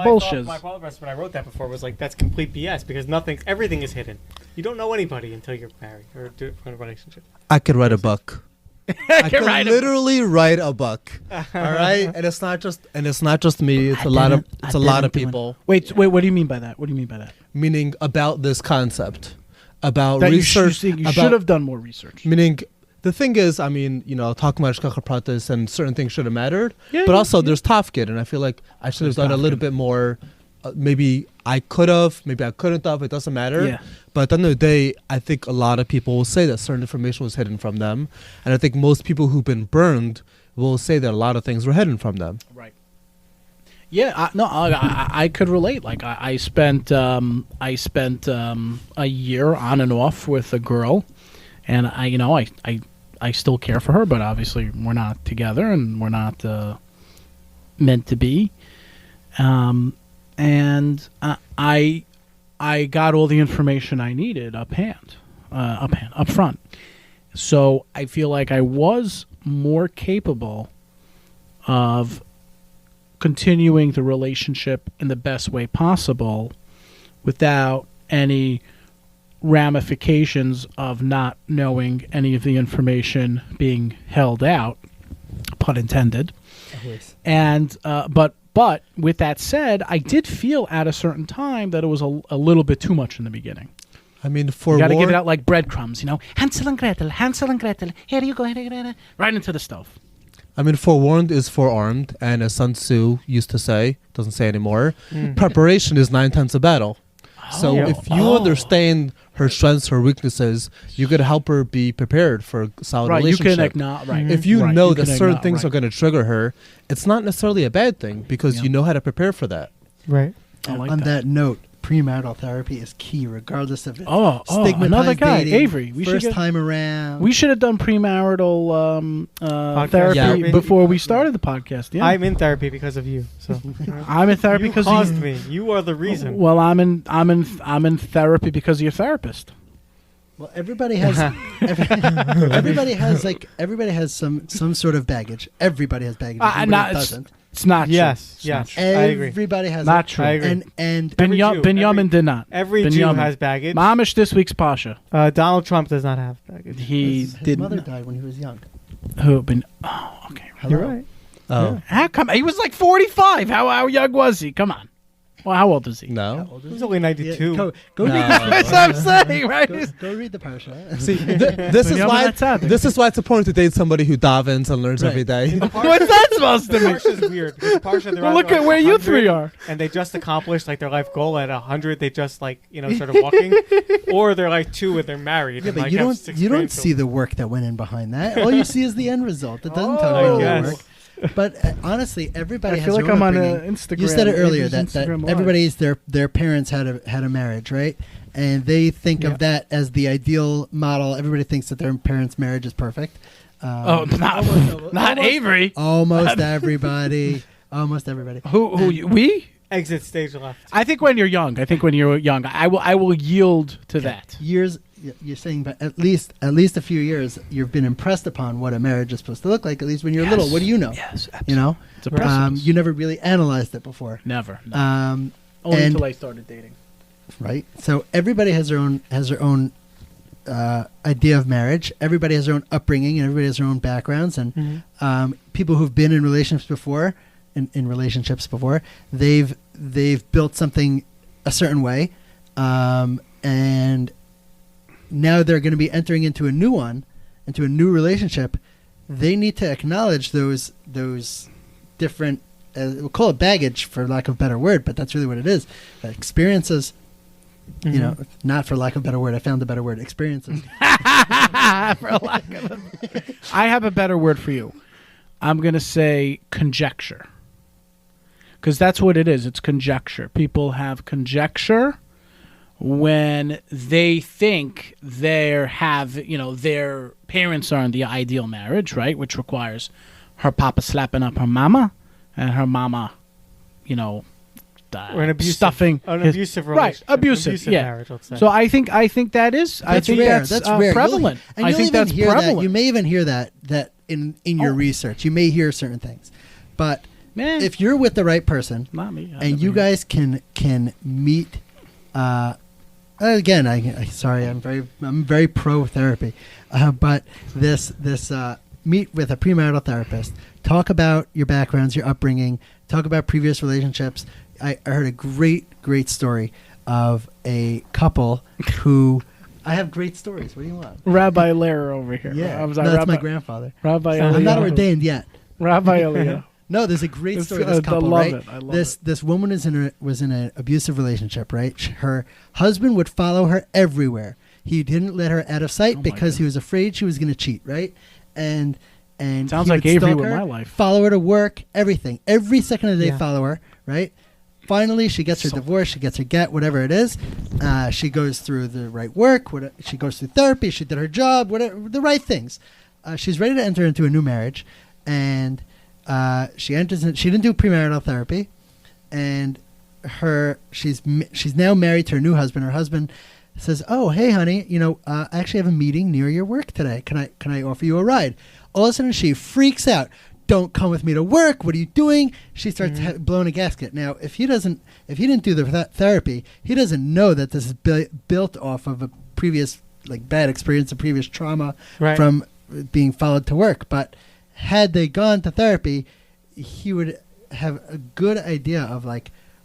bullshit? My thought when I wrote that before was like, that's complete BS, because everything is hidden. You don't know anybody until you're married or in a relationship. I could write a book. I could write a literally write a book. All right, and it's not just me. It's a lot of people. Wait. What do you mean by that? What do you mean by that? Meaning about this concept, about That research. you should have done more research. Meaning, the thing is, I mean, talking about Shkacha Pratis and certain things should have mattered. Yeah, but yeah, also, yeah. there's Tafkid, and I feel like I should have done a little bit more. Maybe I could have, maybe I couldn't have. It doesn't matter. Yeah. But at the end of the day, I think a lot of people will say that certain information was hidden from them. And I think most people who've been burned will say that a lot of things were hidden from them. Right. Yeah. I could relate. Like I spent a year on and off with a girl, and I still care for her, but obviously we're not together and we're not meant to be. And I got all the information I needed up front. So I feel like I was more capable of continuing the relationship in the best way possible without any ramifications of not knowing any of the information being held out, pun intended. And but with that said, I did feel at a certain time that it was a little bit too much in the beginning. I mean, You for got to give it out like breadcrumbs, you know. Hansel and Gretel, Hansel and Gretel. Here you go, right into the stove. I mean, forewarned is forearmed, and as Sun Tzu used to say, doesn't say anymore, preparation is 9/10 of battle. So Oh. if you understand her strengths, her weaknesses, you could help her be prepared for a solid Right, you relationship. can acknowledge. Right. If you Right, know you that can certain acknowledge, things are right. going to trigger her, it's not necessarily a bad thing because Yeah. you know how to prepare for that. Right. I like On that. that note, premarital therapy is key, regardless of it. Oh, Stigmatized another guy, dating, Avery. We should first get, time around. we should have done premarital therapy Yeah. before we started the podcast. Yeah, I'm in therapy because of you. So I'm in therapy you because caused me. You are the reason. Well, I'm in therapy because of your therapist. Well, everybody has everybody has some sort of baggage. Everybody has baggage. Nobody Not- doesn't. It's not true. Yes, It's not yes. true. I agree. Everybody has Not it. true. I agree. And Binyamin did not. Every Ben Jew Yamin. has baggage. Mamish this week's Pasha. Donald Trump does not have baggage. He his did mother not. died when he was young. Who been? Oh, okay. Hello. You're right. Oh, How come he was like 45? How young was he? Come on. Well, how old is he? no. He was only 92. Go No. read That's what I'm saying, right? go read the parsha. See, this is Binyamin why Hatzaddik. this is why it's important to date somebody who davens and learns Right. every day. What's that supposed to mean? Parsha's weird. Because Parsha, they're Well, look either, at like, where you 100, three are. and they just accomplished like their life goal. At 100, they just started walking, or they're like 2 and they're married. Yeah, and, but like, you have don't 6 see grandchildren. the work that went in behind that. All you see is the end result. It doesn't talk I about all the guess. work. But honestly, everybody I has feel like their own I'm on upbringing. Instagram. You said it earlier Avery's that Instagram Live. everybody's their parents had a marriage, right? And they think Yeah. of that as the ideal model. Everybody thinks that their parents' marriage is perfect. Oh, not almost- Avery. Almost everybody. Almost everybody. We? Exit stage left. I think when you're young. I will yield to that. Years. You're saying, but at least a few years, you've been impressed upon what a marriage is supposed to look like. At least when you're little, what do you know? Yes, You know, It's a process. you never really analyzed it before. Never. No. Only Only until I started dating. right? So everybody has their own idea of marriage. Everybody has their own upbringing, and everybody has their own backgrounds. And people who've been in relationships before, they've built something a certain way, and now they're going to be entering into a new one, into a new relationship. They need to acknowledge those different. We'll call it baggage, for lack of a better word, but that's really what it is. Experiences. You know, not for lack of a better word. I found a better word. Experiences. For lack of I have a better word for you. I'm going to say conjecture. Because that's what it is. It's conjecture. People have conjecture when they think their parents are in the ideal marriage, right? Which requires her papa slapping up her mama and her mama, Or an abusive, stuffing abusive relationship. right, abusive, yeah. marriage, let's say. So I think that is. I think rare. that's rare. prevalent. And I you'll think even that's hear prevalent. That. You may even hear that in your research. You may hear certain things, but Man, if you're with the right person, not me. and you guys can meet. Again, I'm very pro therapy, but this meet with a premarital therapist. Talk about your backgrounds, your upbringing. Talk about previous relationships. I heard a great story of a couple who. I have great stories. What do you want? Rabbi Lehrer over here. Yeah, I'm no, sorry, that's Rabbi, my grandfather. Rabbi I'm not Eliyahu. ordained yet. Rabbi Eliyahu. No, there's a great This- story. This I couple, love right? it. I love This woman was in an abusive relationship, right? Her husband would follow her everywhere. He didn't let her out of sight Oh my because he was afraid she was going to cheat, right? And Sounds he like would Avery stalk with her, my life. Follow her to work, everything. Every second of the day, Yeah. follow her, right? Finally, she gets her divorce. She gets her get, whatever it is. She goes through the right work. She goes through therapy. She did her job. Whatever the right things. She's ready to enter into a new marriage, and she enters. She didn't do premarital therapy, and she's now married to her new husband. Her husband says, "Oh, hey, honey, I actually have a meeting near your work today. Can I offer you a ride?" All of a sudden, she freaks out. Don't come with me to work. What are you doing? She starts blowing a gasket. Now, if he didn't do the therapy, he doesn't know that this is built off of a previous bad experience, a previous trauma from being followed to work. But had they gone to therapy, he would have a good idea of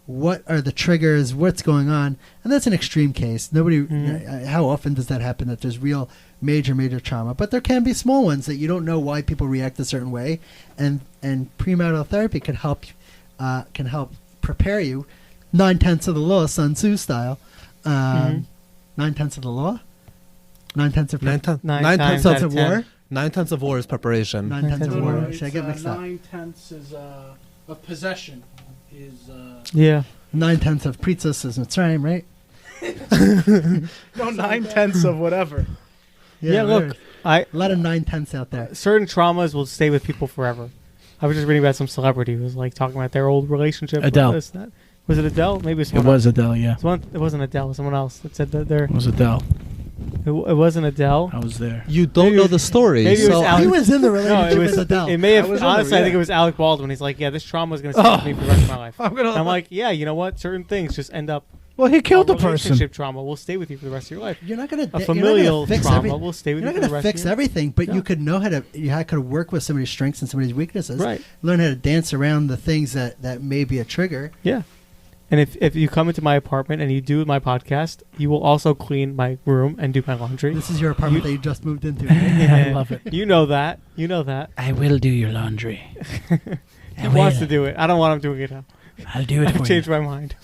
what are the triggers, what's going on, and that's an extreme case. Nobody, how often does that happen that there's real major trauma? But there can be small ones that you don't know why people react a certain way, and premarital therapy can help prepare you. 9/10 of the law, Sun Tzu style. 9/10 of the law. 9/10 of war. 9/10 of war is preparation. 9/10 of war. Should I get mixed up? 9/10 is of possession. Is 9/10 of Pritzos is Mitzrayim, right? no 9/10 of whatever. Yeah, look, a lot of 9/10 out there. certain traumas will stay with people forever. I was just reading about some celebrity who was like talking about their old relationship. Adele. With this, that. Was it Adele? Maybe It someone was else. Adele, yeah. It wasn't Adele. Someone else that said that there. It was Adele. It wasn't Adele. I was there. You don't Maybe know it was- the story. maybe it was so Alex- He was in the No, relationship it was. with Adele. It may have. I was Honestly, over, I think yeah. it was Alec Baldwin. He's like, yeah, this trauma is going to stay with me for the rest of my life. I'm And I'm like, yeah, you know what? Certain things just end up. Well, he killed a the person. relationship trauma will stay with you for the rest of your life. You're not going to A familial trauma will stay with You're you not for the going to rest fix of your life. everything, but No. you could know how to work with somebody's strengths and somebody's weaknesses. Right. Learn how to dance around the things that may be a trigger. Yeah. And if you come into my apartment and you do my podcast, you will also clean my room and do my laundry. This is your apartment that you just moved into. I love it. You know that. You know that. I will do your laundry. He wants to do it. I don't want him doing it now. I'll do it I've for changed you. my mind.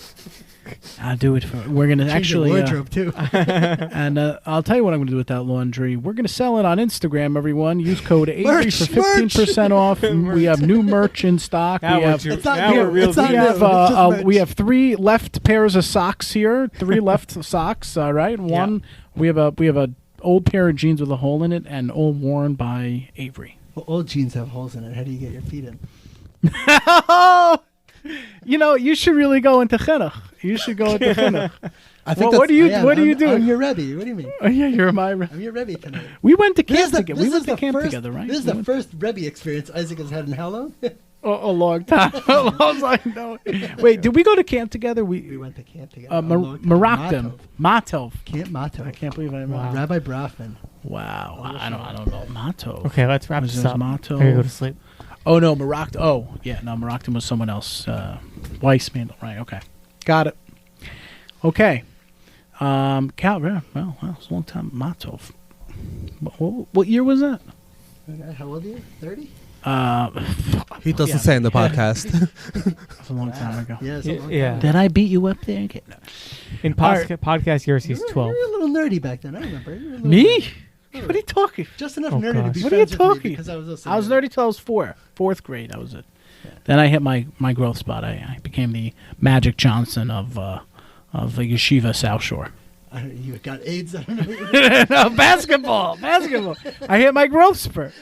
I'll do it for you. We're going to Change your actually... wardrobe too. and I'll tell you what I'm going to do with that laundry. We're going to sell it on Instagram, everyone. Use code Avery for 15% off. We have new merch in stock. Now we we're have... ju- It's not now new. we're real It's not We deep. new. have, It's just merch. we have 3 left pairs of socks here. 3 left socks, all right? One, we have a old pair of jeans with a hole in it and all worn by Avery. Well, old jeans have holes in it. How do you get your feet in? You know, you should really go into chinuch. You should go into chinuch. I think What do you I am. What do you I'm do? your Rebbe. What do you mean? Oh yeah, you're my. I'm your Rebbe tonight. We went to This camp is the- together. this We is went to the camp first- together, right? This is We the went- first Rebbe experience Isaac has had in how long? a long time. I was like, no. Wait, did we go to camp together? We went to camp together. Maraktim. Matov. Camp Mato. I can't believe I remember. Wow. Rabbi Brafman. Wow. I don't know. Matov. Okay, let's wrap Was this this up. Motto? I gotta go to sleep. Oh no, Maraktim. Oh yeah, no, Maraktim was someone else. Weissman. Right. Okay. Got it. Okay. Cal. Yeah, well, it's a long time. Matov. What year was that? Okay, how old are you? 30? He doesn't Yeah. say in the podcast. That's a long time ago. Yeah, it's a long Yeah. time. Did I beat you up there? Okay. No. In All right. podcast years, You he's were 12. a little nerdy back then. I remember. You were a little Me? nerdy. What are you talking? Just enough Oh, nerdy to gosh. be What are you friends with me talking? because I was also I was nerdy till I was 4th grade. That was it. Yeah. Then I hit my growth spot. I became the Magic Johnson of the Yeshiva South Shore. You got AIDS? I don't know. No, basketball. I hit my growth spurt.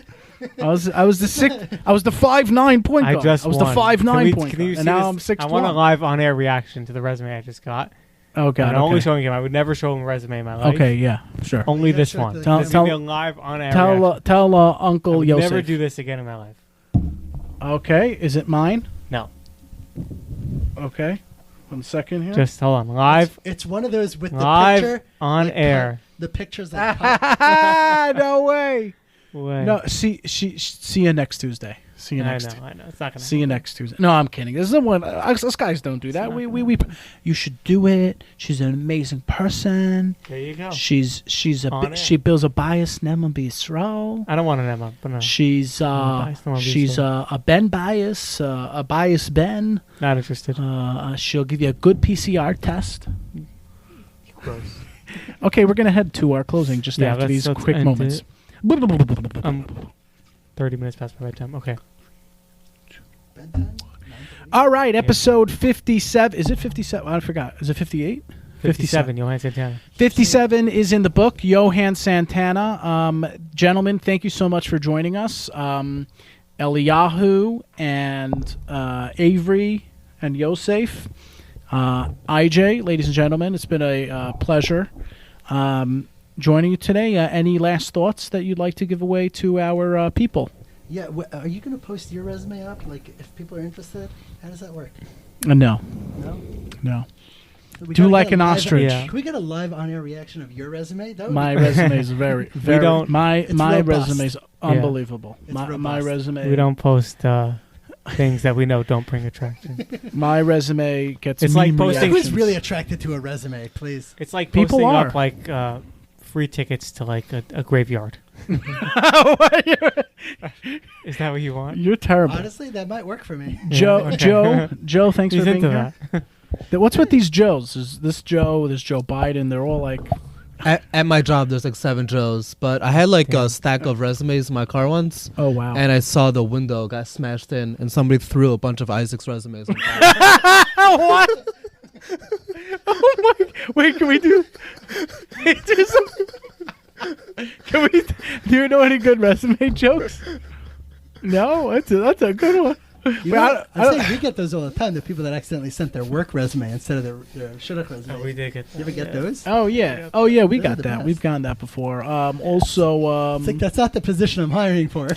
I was the 5'9" point I guard. just I was won. the 5'9" Can you point see guard, and now this? I'm 6'1". I want a live on-air reaction to the resume I just got. Oh God. And I'm only Okay. showing him. I would never show him a resume in my life. Okay. Yeah. Sure. Only You gotta this show it one. to the Tell- This is gonna be a tell- live on-air reaction. Tell I Uncle would Yosef. never do this again in my life. Okay. Is it mine? No. Okay. 1 second here. Just hold on. Live It's one of those with the Live picture. on like, air. The pictures that pop. No way. Way. No. See you next Tuesday. See you I next. know. It's not gonna. See you next Tuesday. No, I'm kidding. This is the one. Us guys don't do that. not We. You should do it. She's an amazing person. There you go. She's On air. she builds a bias Nema B'Yisrael. I don't want an Emma, but no. She's bias Nema she's B'Yisrael. a Ben bias, a bias Ben. Not interested. She'll give you a good PCR test. Gross. Okay, we're gonna head to our closing just Yeah, after let's- these let's quick end moments. 30 minutes past my bedtime. Okay. Bedtime? All right, episode 57. Is it 57? I forgot. Is it 58? 57. Johan Santana. 57 is in the book, Johan Santana. Gentlemen, thank you so much for joining us. Eliyahu and Avery and Yosef. IJ, ladies and gentlemen, it's been a pleasure joining you today. Any last thoughts that you'd like to give away to our people? Yeah. Are you going to post your resume up? Like, if people are interested? How does that work? No. No? We Do gotta like get a an live- ostrich. Yeah. Can we get a live on-air reaction of your resume? That would My be great. resume is very, very. don't- My It's my robust. resume is unbelievable. It's My robust. resume. We don't post things that we know don't bring attraction. My resume gets. It's like meme posting- Who's reactions. really attracted to a resume, please? It's like People posting are. up like free tickets to like a graveyard. Is that what you want? You're terrible. Honestly, that might work for me. Joe, okay. Joe, thanks He's for being into here. that. What's with these Joes? Is this Joe? There's Joe Biden. They're all like, At my job, there's like 7 Joes, but I had like a stack of resumes in my car once, oh wow. and I saw the window got smashed in, and somebody threw a bunch of Isaac's resumes. On What? Oh my! Wait, can we do? do some, can we? Do you know any good resume jokes? No, that's a good one. You know, I say we get those all the time. The people that accidentally sent their work resume instead of their shidduch resume. Oh, we did get. You ever get those? Oh yeah, oh yeah, we Those are got the that. best. We've gotten that before. Also, It's like that's not the position I'm hiring for.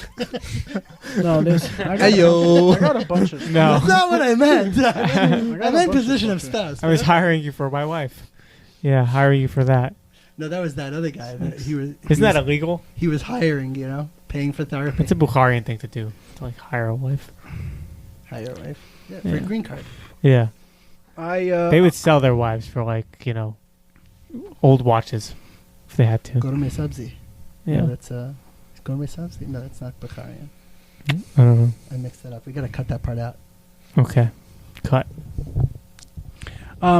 no, there's. I got, Hey, yo. I got a bunch of. No, That's not what I meant. got I a meant bunch of position of bullshit. spouse. I was hiring you for my wife. Yeah, hiring you for that. No, that was that other guy. That he was. Isn't that illegal? He was hiring. You know, paying for therapy. It's a Bukharian thing to do, to like hire a wife. Hire a wife. Yeah, for Yeah. a green card. Yeah, I they would sell their wives for like old watches if they had to. Go to my subsi. Yeah, No, that's go to my subsi. No, that's not Bukharian. I don't know. I mixed that up. We gotta cut that part out. Okay, cut.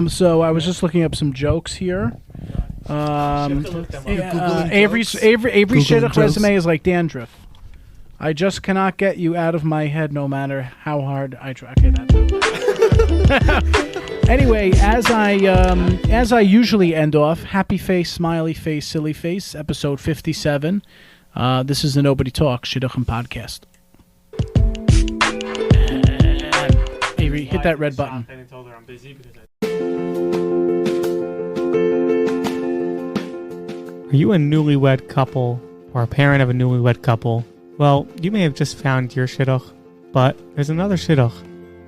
So I was just looking up some jokes here. Avery's Avery Googling Shidduch jokes. resume is like dandruff. I just cannot get you out of my head, no matter how hard I try. Okay, that's it. Anyway, as I usually end off, happy face, smiley face, silly face, episode 57. This is the Nobody Talks Shidduchim podcast. Avery, hit that red button. I told her I'm busy because Are you a newlywed couple or a parent of a newlywed couple? Well, you may have just found your shidduch, but there's another shidduch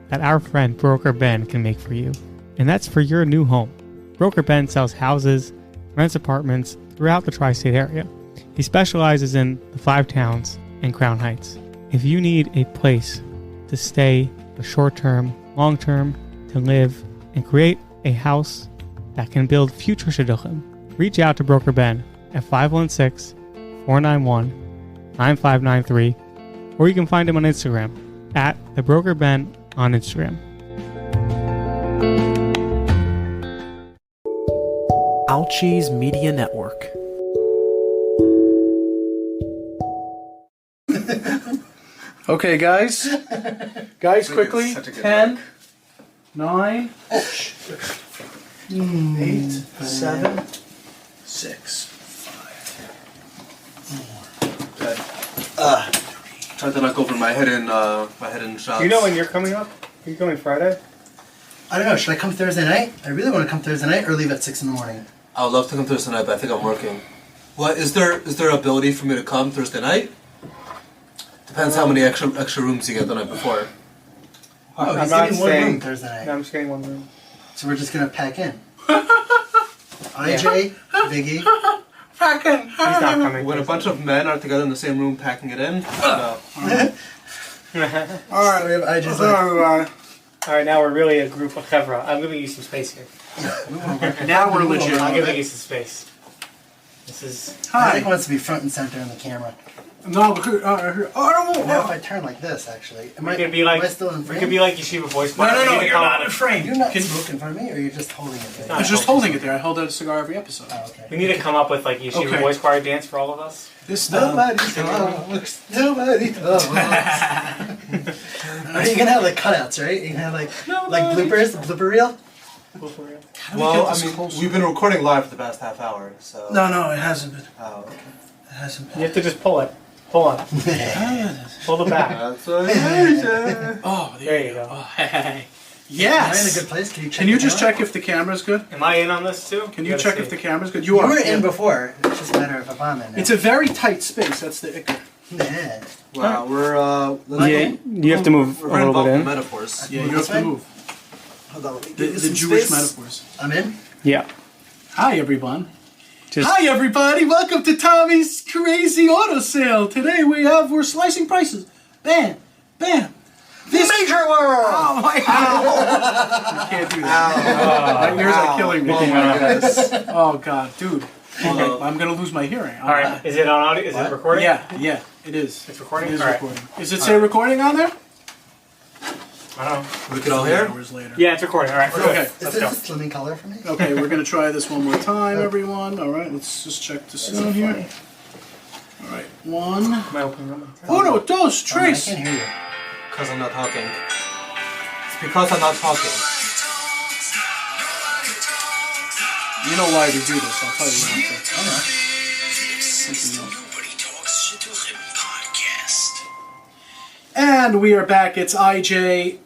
that our friend Broker Ben can make for you, and that's for your new home. Broker Ben sells houses, rents apartments throughout the tri-state area. He specializes in the 5 towns and Crown Heights. If you need a place to stay for short-term, long-term, to live, and create a house that can build future shidduchim, reach out to Broker Ben at 516-491-9593, or you can find him on Instagram at TheBrokerBen on Instagram. Ouchies Media Network. Okay, guys. Guys, quickly. 10, 9, 8, 7, 6, 5. Tried to knock over my head in shots. Do you know when you're coming up? Are you coming Friday? I don't know. Should I come Thursday night? I really want to come Thursday night or leave at 6 in the morning. I would love to come Thursday night, but I think I'm working. What is there ability for me to come Thursday night? Depends how many extra rooms you get the night before. Oh, I'm he's not getting one staying. room Thursday night. No, I'm just getting one room. So we're just gonna pack in. IJ, Biggie. He's not coming. When a bunch of men are together in the same room packing it in, no. All right, we have IJ's like, All right, now we're really a group of chevra. I'm giving you some space here. Now we're legit. I'm giving you some space. This is. I think wants to be front and center in the camera. No, What if I turn like this? Actually, am We could be like. am I still in We frame? could be like Yeshiva Voice Choir. no, We need to you're come not up in with- frame. You're not Can- smoking for me, or you're just holding it there? not. I was just holding it there. I hold out a cigar every episode. Oh, okay. We need to come up with like Yeshiva Okay. Voice Choir dance for all of us. This Nobody talks. Nobody talks. Are you gonna have like cutouts, right? You can have like bloopers, the blooper reel. Well, I mean, we've been recording live for the past half hour, so. No, it hasn't been. Oh, okay. It hasn't You have to just pull it. Pull on. been. Pull the back. That's what it is. Oh, There you go. Oh, hey. Am I in a Yes. good place? Can you check? Can you the just camera? check if the camera's good? Am I in on this too? Can you gotta check see. if the camera's good? You You are. were yeah. in before. It's just a matter of if I'm in. Now. It's a very tight space. That's the icker. Yeah. Wow, we're Yeah, you have to move a we're little involved bit in in. metaphors. Yeah, you This have to way? move. Hold on, let me The, give you the some Jewish space. metaphors. I'm in. Yeah. Hi, everyone. Just Hi, everybody. Welcome to Tommy's Crazy Auto Sale. Today we're slicing prices. Bam, bam. This major world. Oh my god! You can't do that. My ears are killing me. Oh my goodness. Oh god, dude. Okay, I'm gonna lose my hearing. All right. Is it on audio? Is it recording? Yeah, it is. It's recording? It is All right. recording. Does it say recording on there? I don't know. We could all hear. Hours later. Yeah, it's recording. All right. We're Okay. Is Let's this go. a slimming color for me? Okay, we're gonna try this one more time, everyone. All right, let's just check this out here. All right, one. Am I opening up? Uno, dos, I tres. can't hear you. Because I'm not talking. It's because I'm not talking. You know why we do this? I'll tell you after. Nobody talks shidduchim podcast. And we are back. It's IJ.